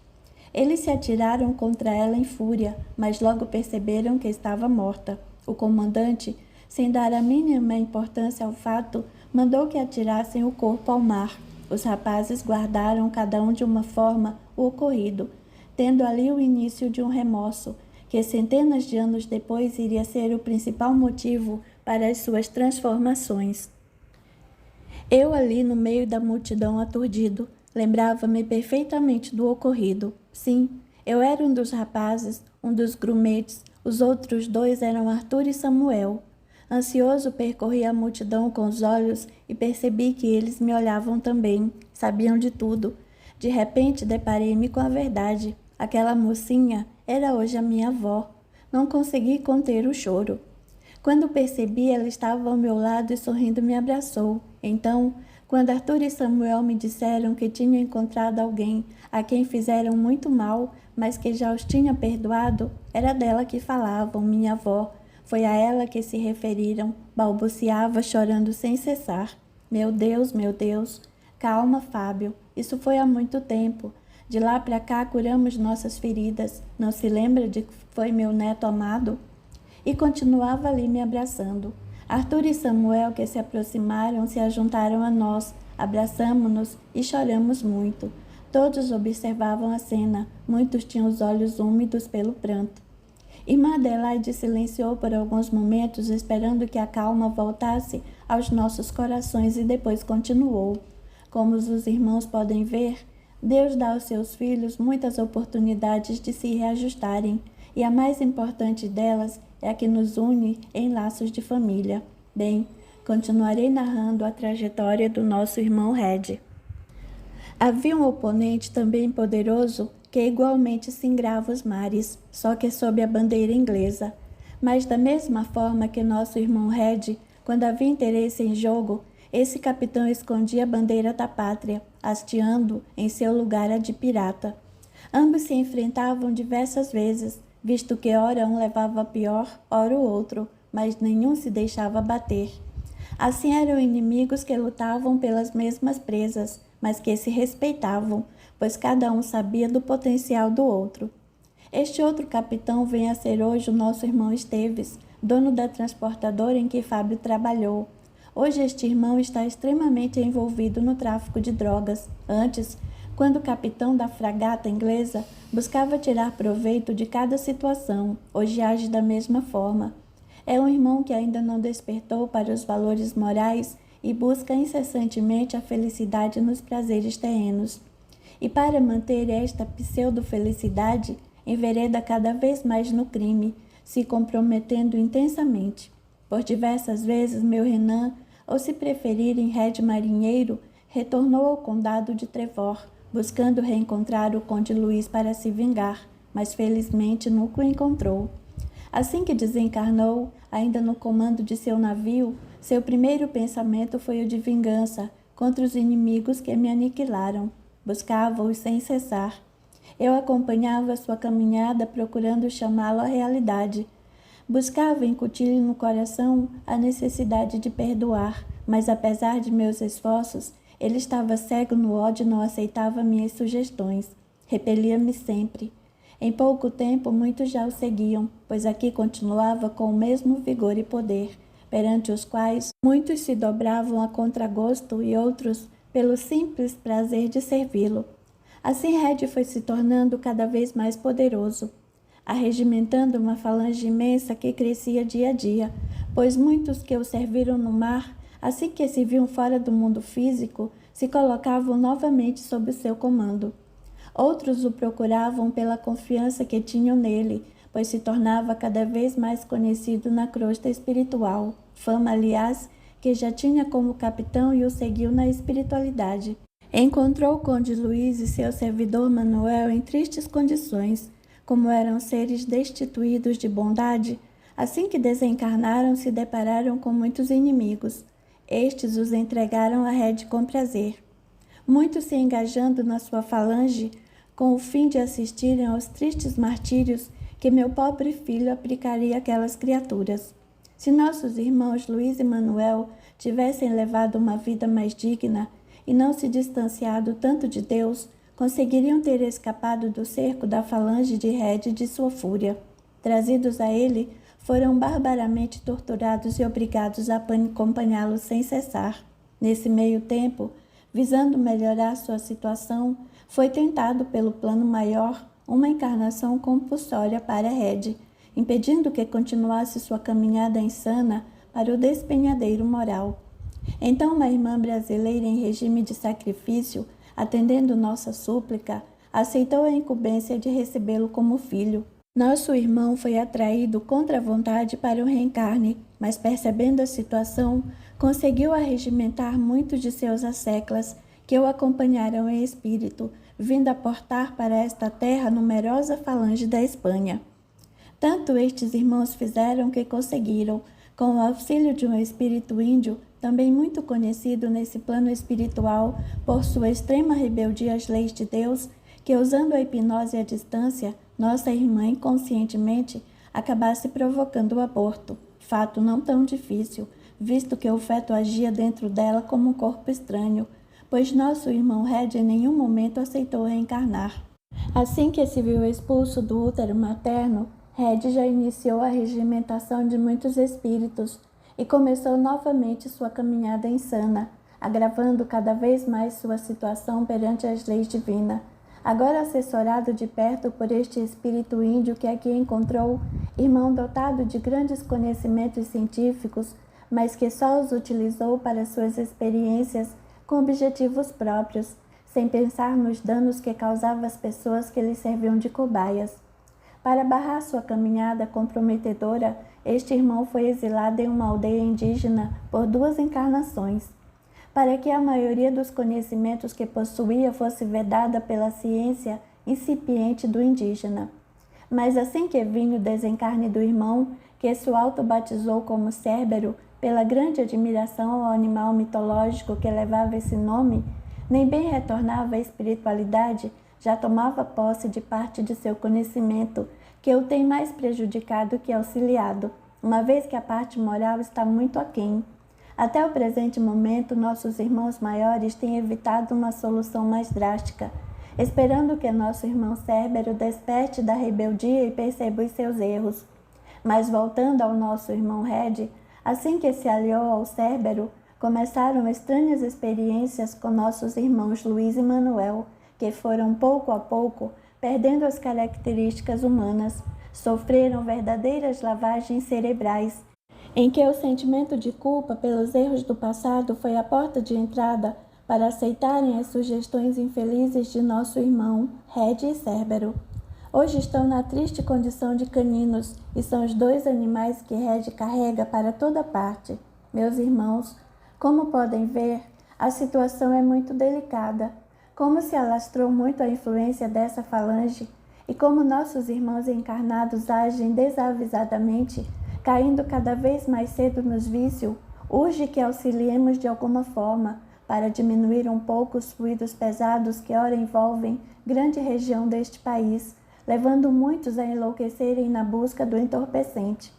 Eles se atiraram contra ela em fúria, mas logo perceberam que estava morta. O comandante, sem dar a mínima importância ao fato, mandou que atirassem o corpo ao mar. Os rapazes guardaram, cada um de uma forma, o ocorrido, tendo ali o início de um remorso, que centenas de anos depois iria ser o principal motivo para as suas transformações. Eu ali no meio da multidão aturdido, lembrava-me perfeitamente do ocorrido. Sim, eu era um dos rapazes, um dos grumetes, os outros dois eram Arthur e Samuel. Ansioso percorri a multidão com os olhos e percebi que eles me olhavam também, sabiam de tudo. De repente deparei-me com a verdade. Aquela mocinha era hoje a minha avó. Não consegui conter o choro. Quando percebi, ela estava ao meu lado e sorrindo me abraçou. Então, Quando Arthur e Samuel me disseram que tinham encontrado alguém a quem fizeram muito mal, mas que já os tinha perdoado, era dela que falavam, minha avó. Foi a ela que se referiram, balbuciava, chorando sem cessar. Meu Deus, meu Deus. Calma, Fábio. Isso foi há muito tempo. De lá para cá curamos nossas feridas. Não se lembra de que foi meu neto amado? E continuava ali me abraçando. Arthur e Samuel, que se aproximaram, se ajuntaram a nós, abraçamo-nos e choramos muito. Todos observavam a cena, muitos tinham os olhos úmidos pelo pranto. Irmã Adelaide silenciou por alguns momentos, esperando que a calma voltasse aos nossos corações, e depois continuou. Como os irmãos podem ver, Deus dá aos seus filhos muitas oportunidades de se reajustarem, e a mais importante delas é a que nos une em laços de família. Bem, continuarei narrando a trajetória do nosso irmão Red. Havia um oponente também poderoso que igualmente singrava os mares, só que sob a bandeira inglesa. Mas da mesma forma que nosso irmão Red, quando havia interesse em jogo, esse capitão escondia a bandeira da pátria, hasteando em seu lugar a de pirata. Ambos se enfrentavam diversas vezes, visto que ora um levava a pior, ora o outro, mas nenhum se deixava bater. Assim eram inimigos que lutavam pelas mesmas presas, mas que se respeitavam, pois cada um sabia do potencial do outro. Este outro capitão vem a ser hoje o nosso irmão Esteves, dono da transportadora em que Fábio trabalhou. Hoje este irmão está extremamente envolvido no tráfico de drogas. Antes, quando capitão da fragata inglesa, buscava tirar proveito de cada situação. Hoje age da mesma forma. É um irmão que ainda não despertou para os valores morais e busca incessantemente a felicidade nos prazeres terrenos. E para manter esta pseudo-felicidade, envereda cada vez mais no crime, se comprometendo intensamente. Por diversas vezes, meu Renan, ou se preferirem Red Marinheiro, retornou ao condado de Trevor, buscando reencontrar o conde Luís para se vingar, mas felizmente nunca o encontrou. Assim que desencarnou, ainda no comando de seu navio, seu primeiro pensamento foi o de vingança contra os inimigos que me aniquilaram. Buscava-os sem cessar. Eu acompanhava sua caminhada procurando chamá-lo à realidade. Buscava incutir-lhe no coração a necessidade de perdoar, mas apesar de meus esforços, ele estava cego no ódio e não aceitava minhas sugestões. Repelia-me sempre. Em pouco tempo, muitos já o seguiam, pois aqui continuava com o mesmo vigor e poder, perante os quais muitos se dobravam a contragosto e outros pelo simples prazer de servi-lo. Assim Red foi se tornando cada vez mais poderoso, arregimentando uma falange imensa que crescia dia a dia, pois muitos que o serviram no mar, assim que se viam fora do mundo físico, se colocavam novamente sob o seu comando. Outros o procuravam pela confiança que tinham nele, pois se tornava cada vez mais conhecido na crosta espiritual, fama, aliás, que já tinha como capitão e o seguiu na espiritualidade. Encontrou o conde Luís e seu servidor Manuel em tristes condições, como eram seres destituídos de bondade. Assim que desencarnaram, se depararam com muitos inimigos. Estes os entregaram a Red com prazer. Muitos se engajando na sua falange, com o fim de assistirem aos tristes martírios que meu pobre filho aplicaria àquelas criaturas. Se nossos irmãos Luís e Manuel tivessem levado uma vida mais digna e não se distanciado tanto de Deus, conseguiriam ter escapado do cerco da falange de Red e de sua fúria. Trazidos a ele, foram barbaramente torturados e obrigados a acompanhá-lo sem cessar. Nesse meio tempo, visando melhorar sua situação, foi tentado pelo plano maior uma encarnação compulsória para Red, impedindo que continuasse sua caminhada insana para o despenhadeiro moral. Então uma irmã brasileira em regime de sacrifício, atendendo nossa súplica, aceitou a incumbência de recebê-lo como filho. Nosso irmão foi atraído contra a vontade para o reencarne, mas percebendo a situação, conseguiu arregimentar muitos de seus asseclas, que o acompanharam em espírito, vindo aportar para esta terra numerosa falange da Espanha. Tanto estes irmãos fizeram que conseguiram, com o auxílio de um espírito índio, também muito conhecido nesse plano espiritual por sua extrema rebeldia às leis de Deus, que usando a hipnose à distância, nossa irmã inconscientemente acabasse provocando o aborto, fato não tão difícil, visto que o feto agia dentro dela como um corpo estranho, pois nosso irmão Red em nenhum momento aceitou reencarnar. Assim que se viu expulso do útero materno, Red já iniciou a regimentação de muitos espíritos e começou novamente sua caminhada insana, agravando cada vez mais sua situação perante as leis divinas. Agora assessorado de perto por este espírito índio que aqui encontrou, irmão dotado de grandes conhecimentos científicos, mas que só os utilizou para suas experiências com objetivos próprios, sem pensar nos danos que causava às pessoas que lhe serviam de cobaias. Para barrar sua caminhada comprometedora, este irmão foi exilado em uma aldeia indígena por 2 encarnações, para que a maioria dos conhecimentos que possuía fosse vedada pela ciência incipiente do indígena. Mas assim que vinha o desencarne do irmão, que se auto-batizou como Cérbero, pela grande admiração ao animal mitológico que levava esse nome, nem bem retornava à espiritualidade, já tomava posse de parte de seu conhecimento, que o tem mais prejudicado que auxiliado, uma vez que a parte moral está muito aquém. Até o presente momento, nossos irmãos maiores têm evitado uma solução mais drástica, esperando que nosso irmão Cérbero desperte da rebeldia e perceba os seus erros. Mas voltando ao nosso irmão Red, assim que se aliou ao Cérbero, começaram estranhas experiências com nossos irmãos Luiz e Manuel, que foram pouco a pouco perdendo as características humanas, sofreram verdadeiras lavagens cerebrais, em que o sentimento de culpa pelos erros do passado foi a porta de entrada para aceitarem as sugestões infelizes de nosso irmão, Red e Cérbero. Hoje estão na triste condição de caninos e são os 2 animais que Red carrega para toda parte. Meus irmãos, como podem ver, a situação é muito delicada. Como se alastrou muito a influência dessa falange e como nossos irmãos encarnados agem desavisadamente, caindo cada vez mais cedo nos vícios, urge que auxiliemos de alguma forma para diminuir um pouco os fluidos pesados que ora envolvem grande região deste país, levando muitos a enlouquecerem na busca do entorpecente.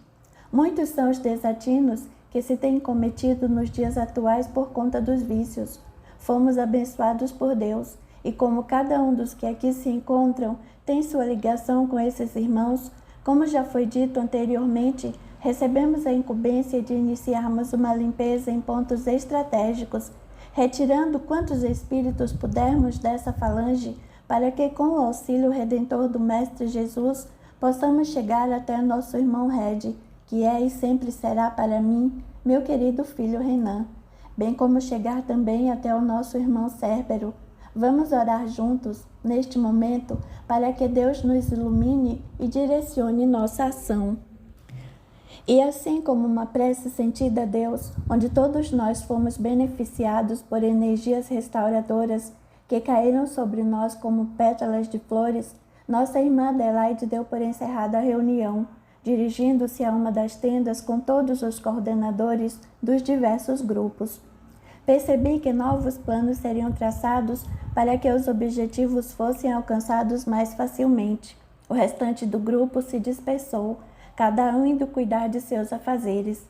Muitos são os desatinos que se têm cometido nos dias atuais por conta dos vícios. Fomos abençoados por Deus, e como cada um dos que aqui se encontram tem sua ligação com esses irmãos, como já foi dito anteriormente, recebemos a incumbência de iniciarmos uma limpeza em pontos estratégicos, retirando quantos espíritos pudermos dessa falange, para que com o auxílio redentor do Mestre Jesus, possamos chegar até nosso irmão Red, que é e sempre será para mim, meu querido filho Renan, bem como chegar também até o nosso irmão Cérbero. Vamos orar juntos, neste momento, para que Deus nos ilumine e direcione nossa ação. E assim como uma prece sentida a Deus, onde todos nós fomos beneficiados por energias restauradoras que caíram sobre nós como pétalas de flores, nossa irmã Adelaide deu por encerrada a reunião, dirigindo-se a uma das tendas com todos os coordenadores dos diversos grupos. Percebi que novos planos seriam traçados para que os objetivos fossem alcançados mais facilmente. O restante do grupo se dispersou, cada um indo cuidar de seus afazeres.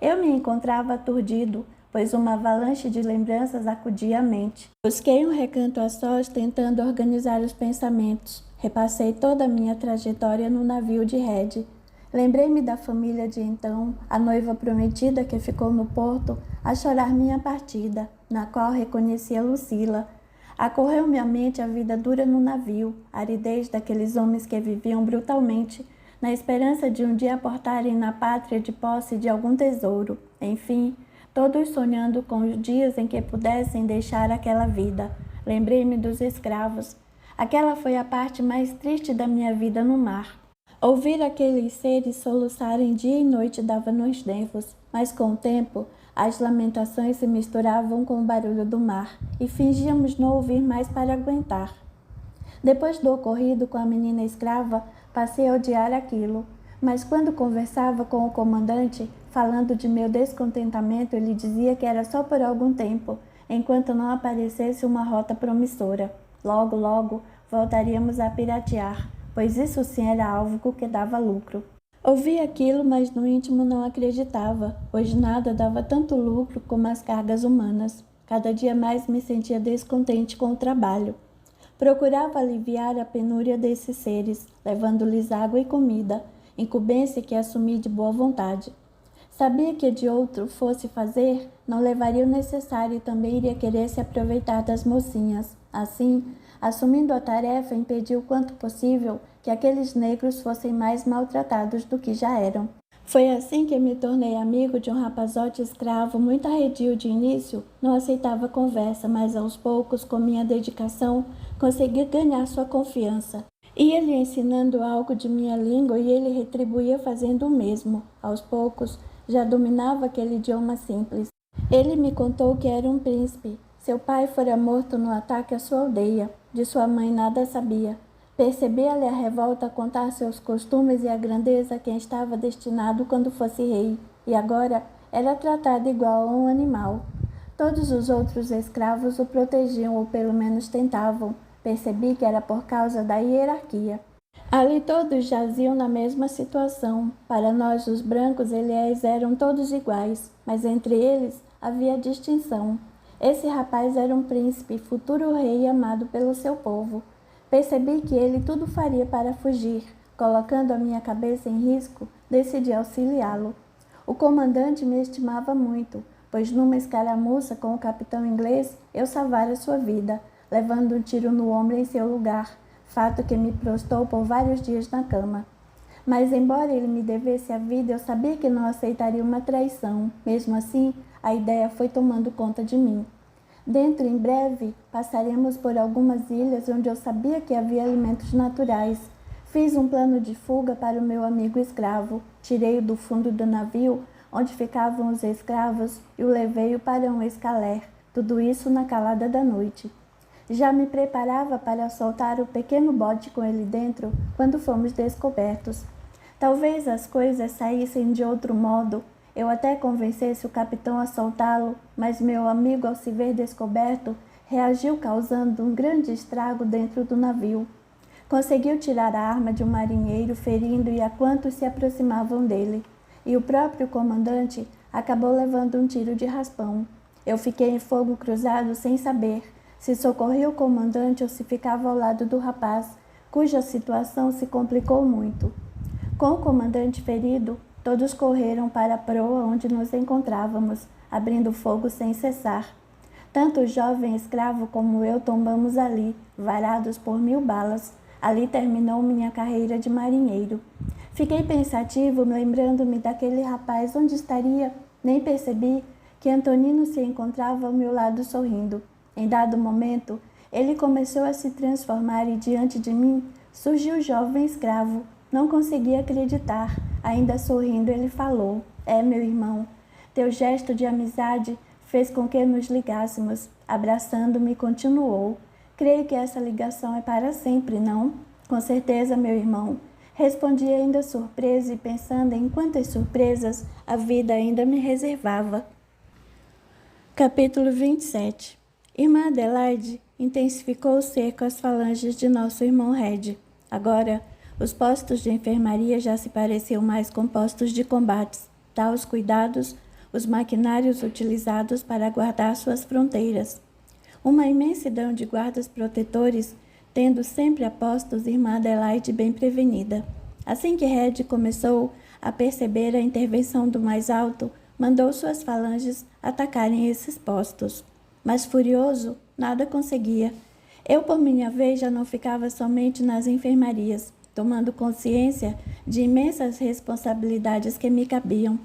Eu me encontrava aturdido, pois uma avalanche de lembranças acudia à mente. Busquei um recanto a sós, tentando organizar os pensamentos. Repassei toda a minha trajetória no navio de Red. Lembrei-me da família de então, a noiva prometida que ficou no porto a chorar minha partida, na qual reconheci a Lucila. Acorreu-me à mente a vida dura no navio, a aridez daqueles homens que viviam brutalmente, na esperança de um dia aportarem na pátria de posse de algum tesouro. Enfim, todos sonhando com os dias em que pudessem deixar aquela vida. Lembrei-me dos escravos. Aquela foi a parte mais triste da minha vida no mar. Ouvir aqueles seres soluçarem dia e noite dava nos nervos, mas com o tempo as lamentações se misturavam com o barulho do mar e fingíamos não ouvir mais para aguentar. Depois do ocorrido com a menina escrava, passei a odiar aquilo, mas quando conversava com o comandante, falando de meu descontentamento, ele dizia que era só por algum tempo, enquanto não aparecesse uma rota promissora. Logo, logo, voltaríamos a piratear, pois isso sim era algo que dava lucro. Ouvi aquilo, mas no íntimo não acreditava, pois nada dava tanto lucro como as cargas humanas. Cada dia mais me sentia descontente com o trabalho. Procurava aliviar a penúria desses seres, levando-lhes água e comida, incumbência que assumi de boa vontade. Sabia que de outro fosse fazer, não levaria o necessário e também iria querer se aproveitar das mocinhas. Assim, assumindo a tarefa, impedi o quanto possível que aqueles negros fossem mais maltratados do que já eram. Foi assim que me tornei amigo de um rapazote escravo muito arredio de início, não aceitava conversa, mas aos poucos, com minha dedicação, consegui ganhar sua confiança. Ia-lhe ensinando algo de minha língua e ele retribuía fazendo o mesmo. Aos poucos, já dominava aquele idioma simples. Ele me contou que era um príncipe. Seu pai fora morto no ataque à sua aldeia. De sua mãe nada sabia. Percebia-lhe a revolta a contar seus costumes e a grandeza a quem estava destinado quando fosse rei, e agora era tratado igual a um animal. Todos os outros escravos o protegiam, ou pelo menos tentavam. Percebi que era por causa da hierarquia. Ali todos jaziam na mesma situação. Para nós, os brancos, eles eram todos iguais, mas entre eles havia distinção. Esse rapaz era um príncipe, futuro rei amado pelo seu povo. Percebi que ele tudo faria para fugir. Colocando a minha cabeça em risco, decidi auxiliá-lo. O comandante me estimava muito, pois numa escaramuça com o capitão inglês, eu salvara sua vida, levando um tiro no ombro em seu lugar, fato que me prostrou por vários dias na cama. Mas embora ele me devesse a vida, eu sabia que não aceitaria uma traição. Mesmo assim, a ideia foi tomando conta de mim. Dentro em breve, passaremos por algumas ilhas onde eu sabia que havia alimentos naturais. Fiz um plano de fuga para o meu amigo escravo, tirei-o do fundo do navio, onde ficavam os escravos, e o levei para um escaler, tudo isso na calada da noite. Já me preparava para soltar o pequeno bote com ele dentro, quando fomos descobertos. Talvez as coisas saíssem de outro modo. Eu até convencesse o capitão a soltá-lo, mas meu amigo, ao se ver descoberto, reagiu causando um grande estrago dentro do navio. Conseguiu tirar a arma de um marinheiro, ferindo-e a quantos se aproximavam dele. E o próprio comandante acabou levando um tiro de raspão. Eu fiquei em fogo cruzado sem saber se socorria o comandante ou se ficava ao lado do rapaz, cuja situação se complicou muito. Com o comandante ferido, todos correram para a proa onde nos encontrávamos, abrindo fogo sem cessar. Tanto o jovem escravo como eu tombamos ali, varados por 1000 balas. Ali terminou minha carreira de marinheiro. Fiquei pensativo, lembrando-me daquele rapaz onde estaria. Nem percebi que Antonino se encontrava ao meu lado sorrindo. Em dado momento, ele começou a se transformar e diante de mim surgiu o jovem escravo. Não conseguia acreditar. Ainda sorrindo, ele falou: meu irmão, teu gesto de amizade fez com que nos ligássemos. Abraçando-me, continuou: creio que essa ligação é para sempre, não? Com certeza, meu irmão. Respondi ainda surpreso e pensando em quantas surpresas a vida ainda me reservava. Capítulo 27. Irmã Adelaide intensificou o cerco às falanges de nosso irmão Red. Agora, os postos de enfermaria já se pareciam mais com postos de combates. Tais cuidados, os maquinários utilizados para guardar suas fronteiras. Uma imensidão de guardas protetores, tendo sempre apostos irmã Adelaide bem prevenida. Assim que Red começou a perceber a intervenção do mais alto, mandou suas falanges atacarem esses postos. Mas furioso, nada conseguia. Eu, por minha vez, já não ficava somente nas enfermarias, tomando consciência de imensas responsabilidades que me cabiam.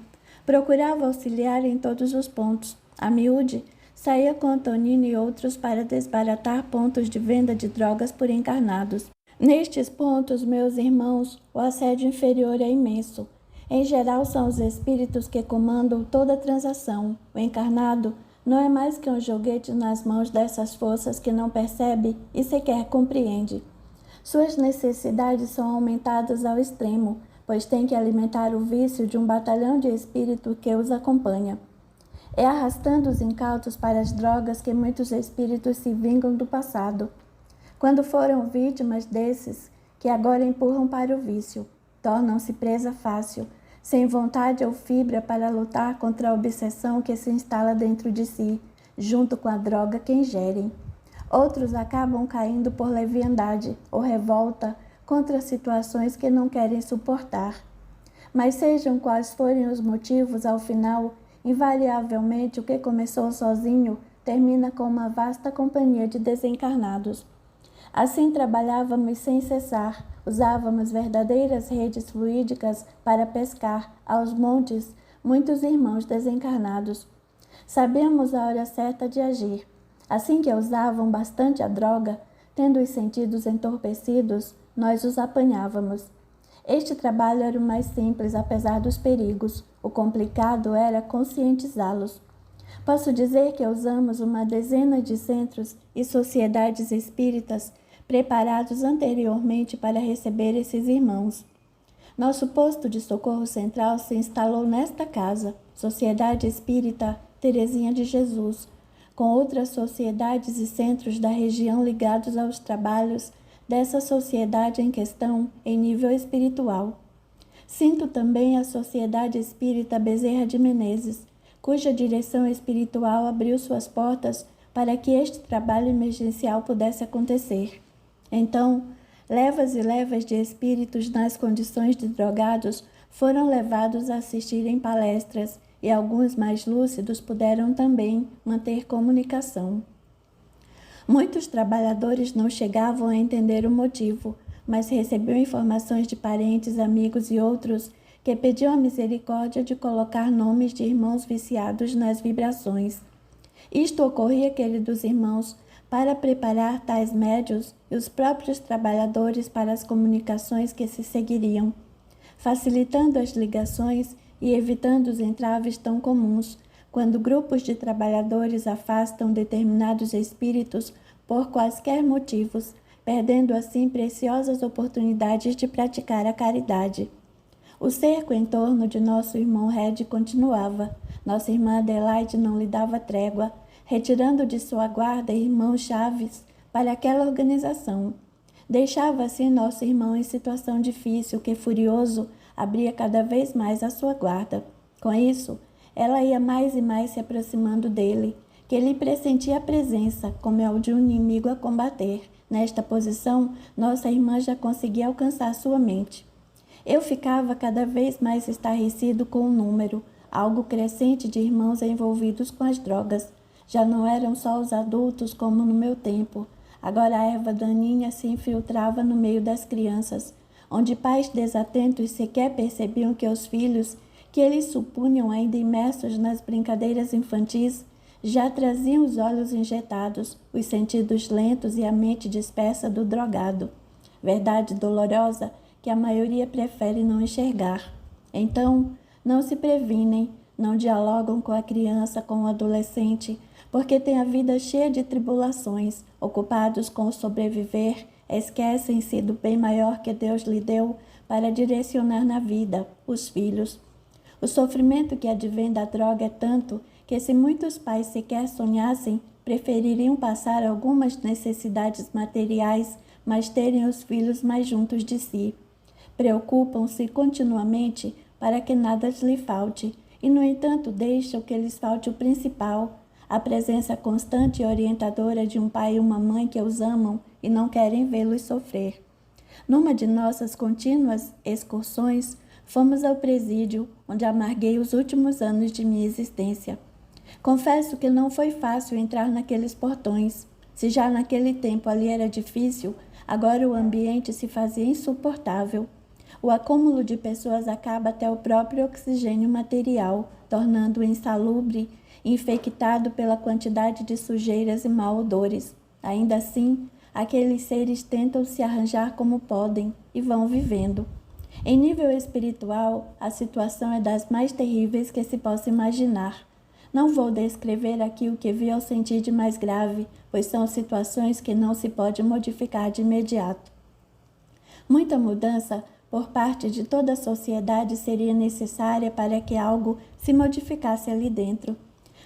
Procurava auxiliar em todos os pontos. A miúde saía com Antonino e outros para desbaratar pontos de venda de drogas por encarnados. Nestes pontos, meus irmãos, o assédio inferior é imenso. Em geral, são os espíritos que comandam toda a transação. O encarnado não é mais que um joguete nas mãos dessas forças que não percebe e sequer compreende. Suas necessidades são aumentadas ao extremo. pois tem que alimentar o vício de um batalhão de espírito que os acompanha. É arrastando os incautos para as drogas que muitos espíritos se vingam do passado, quando foram vítimas desses que agora empurram para o vício, tornam-se presa fácil, sem vontade ou fibra para lutar contra a obsessão que se instala dentro de si, junto com a droga que ingerem. Outros acabam caindo por leviandade ou revolta contra situações que não querem suportar. Mas sejam quais forem os motivos, ao final, invariavelmente o que começou sozinho termina com uma vasta companhia de desencarnados. Assim trabalhávamos sem cessar, usávamos verdadeiras redes fluídicas para pescar aos montes muitos irmãos desencarnados. Sabemos a hora certa de agir. Assim que usavam bastante a droga, tendo os sentidos entorpecidos, nós os apanhávamos. Este trabalho era o mais simples, apesar dos perigos. O complicado era conscientizá-los. Posso dizer que usamos uma dezena de centros e sociedades espíritas preparados anteriormente para receber esses irmãos. Nosso posto de socorro central se instalou nesta casa, Sociedade Espírita Teresinha de Jesus, com outras sociedades e centros da região ligados aos trabalhos dessa sociedade em questão em nível espiritual. Sinto também a Sociedade Espírita Bezerra de Menezes, cuja direção espiritual abriu suas portas para que este trabalho emergencial pudesse acontecer. Então, levas e levas de espíritos nas condições de drogados foram levados a assistir em palestras e alguns mais lúcidos puderam também manter comunicação. Muitos trabalhadores não chegavam a entender o motivo, mas recebiam informações de parentes, amigos e outros que pediam a misericórdia de colocar nomes de irmãos viciados nas vibrações. Isto ocorria, queridos irmãos, para preparar tais médios e os próprios trabalhadores para as comunicações que se seguiriam, facilitando as ligações e evitando os entraves tão comuns, quando grupos de trabalhadores afastam determinados espíritos por quaisquer motivos, perdendo assim preciosas oportunidades de praticar a caridade. O cerco em torno de nosso irmão Red continuava. Nossa irmã Adelaide não lhe dava trégua, retirando de sua guarda irmão Chaves para aquela organização. Deixava assim nosso irmão em situação difícil, que, furioso, abria cada vez mais a sua guarda. Com isso, ela ia mais e mais se aproximando dele, que lhe pressentia a presença, como é o de um inimigo a combater. Nesta posição, nossa irmã já conseguia alcançar sua mente. Eu ficava cada vez mais estarrecido com o número, algo crescente de irmãos envolvidos com as drogas. Já não eram só os adultos como no meu tempo. Agora a erva daninha se infiltrava no meio das crianças, onde pais desatentos sequer percebiam que os filhos, que eles supunham ainda imersos nas brincadeiras infantis, já traziam os olhos injetados, os sentidos lentos e a mente dispersa do drogado. Verdade dolorosa que a maioria prefere não enxergar. Então, não se previnem, não dialogam com a criança, com o adolescente, porque têm a vida cheia de tribulações, ocupados com o sobreviver, esquecem-se do bem maior que Deus lhe deu para direcionar na vida, os filhos. O sofrimento que advém da droga é tanto que, se muitos pais sequer sonhassem, prefeririam passar algumas necessidades materiais, mas terem os filhos mais juntos de si. Preocupam-se continuamente para que nada lhe falte, e, no entanto, deixam que lhes falte o principal, a presença constante e orientadora de um pai e uma mãe que os amam e não querem vê-los sofrer. Numa de nossas contínuas excursões, fomos ao presídio, onde amarguei os últimos anos de minha existência. Confesso que não foi fácil entrar naqueles portões. Se já naquele tempo ali era difícil, agora o ambiente se fazia insuportável. O acúmulo de pessoas acaba até o próprio oxigênio material, tornando-o insalubre, infectado pela quantidade de sujeiras e mau odores. Ainda assim, aqueles seres tentam se arranjar como podem e vão vivendo. Em nível espiritual, a situação é das mais terríveis que se possa imaginar. Não vou descrever aqui o que vi ou senti de mais grave, pois são situações que não se pode modificar de imediato. Muita mudança por parte de toda a sociedade seria necessária para que algo se modificasse ali dentro.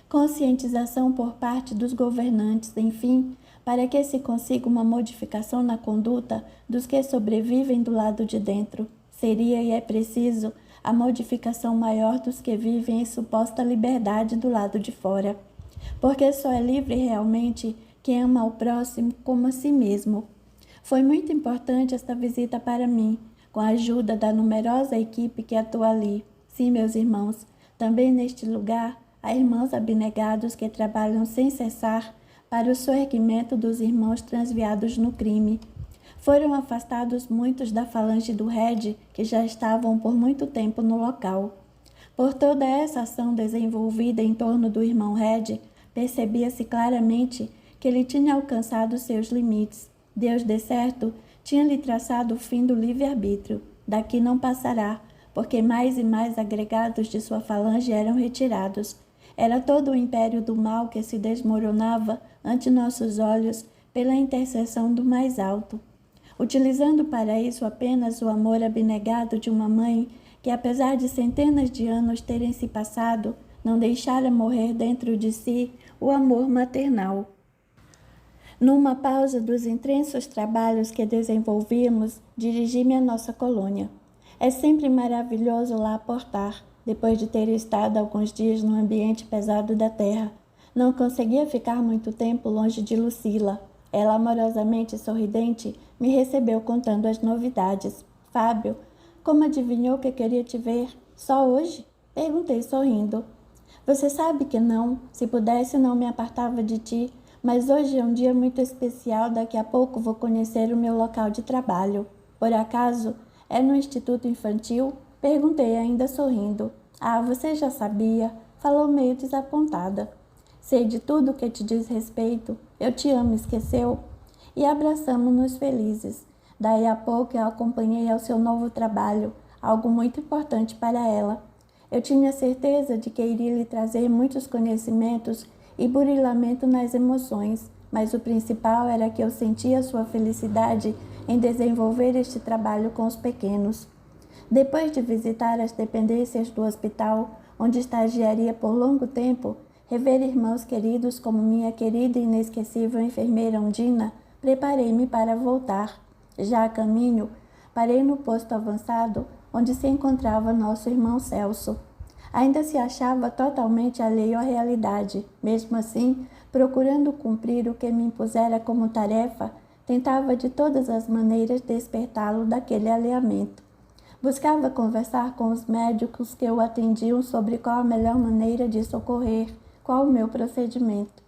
Conscientização por parte dos governantes, enfim, para que se consiga uma modificação na conduta dos que sobrevivem do lado de dentro. Seria e é preciso a modificação maior dos que vivem em suposta liberdade do lado de fora. Porque só é livre realmente quem ama ao próximo como a si mesmo. Foi muito importante esta visita para mim, com a ajuda da numerosa equipe que atua ali. Sim, meus irmãos, também neste lugar há irmãos abnegados que trabalham sem cessar para o soerguimento dos irmãos transviados no crime. Foram afastados muitos da falange do Red que já estavam por muito tempo no local. Por toda essa ação desenvolvida em torno do irmão Red, percebia-se claramente que ele tinha alcançado seus limites. Deus, de certo, tinha-lhe traçado o fim do livre-arbítrio. Daqui não passará, porque mais e mais agregados de sua falange eram retirados. Era todo o império do mal que se desmoronava ante nossos olhos pela intercessão do mais alto. Utilizando para isso apenas o amor abnegado de uma mãe que, apesar de centenas de anos terem se passado, não deixara morrer dentro de si o amor maternal. Numa pausa dos intensos trabalhos que desenvolvíamos, dirigi-me à nossa colônia. É sempre maravilhoso lá aportar, depois de ter estado alguns dias no ambiente pesado da terra. Não conseguia ficar muito tempo longe de Lucila. Ela, amorosamente sorridente, me recebeu contando as novidades. Fábio, como adivinhou que queria te ver? Só hoje? Perguntei sorrindo. Você sabe que não. Se pudesse, não me apartava de ti. Mas hoje é um dia muito especial, daqui a pouco vou conhecer o meu local de trabalho. Por acaso, é no Instituto Infantil? Perguntei ainda sorrindo. Ah, você já sabia, falou meio desapontada. Sei de tudo que te diz respeito, eu te amo, esqueceu? E abraçamo-nos felizes. Daí a pouco eu acompanhei ao seu novo trabalho, algo muito importante para ela. Eu tinha certeza de que iria lhe trazer muitos conhecimentos e burilamento nas emoções, mas o principal era que eu sentia sua felicidade em desenvolver este trabalho com os pequenos. Depois de visitar as dependências do hospital, onde estagiaria por longo tempo, rever irmãos queridos como minha querida e inesquecível enfermeira Undina, preparei-me para voltar. Já a caminho, parei no posto avançado, onde se encontrava nosso irmão Celso. Ainda se achava totalmente alheio à realidade. Mesmo assim, procurando cumprir o que me impusera como tarefa, tentava de todas as maneiras despertá-lo daquele alheamento. Buscava conversar com os médicos que o atendiam sobre qual a melhor maneira de socorrer, qual o meu procedimento.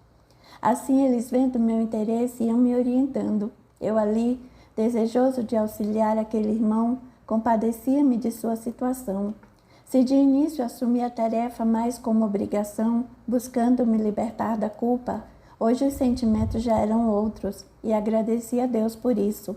Assim, eles, vendo meu interesse, iam me orientando. Eu ali, desejoso de auxiliar aquele irmão, compadecia-me de sua situação. Se de início assumi a tarefa mais como obrigação, buscando me libertar da culpa, hoje os sentimentos já eram outros, e agradeci a Deus por isso.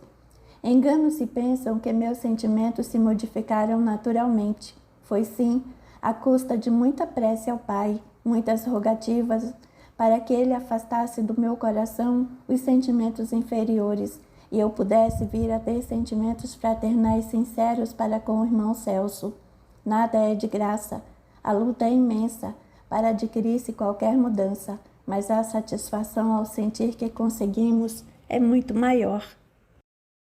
Engano-se pensam que meus sentimentos se modificaram naturalmente. Foi sim, à custa de muita prece ao Pai, muitas rogativas, para que Ele afastasse do meu coração os sentimentos inferiores, e eu pudesse vir a ter sentimentos fraternais sinceros para com o irmão Celso. Nada é de graça. A luta é imensa para adquirir-se qualquer mudança, mas a satisfação ao sentir que conseguimos é muito maior.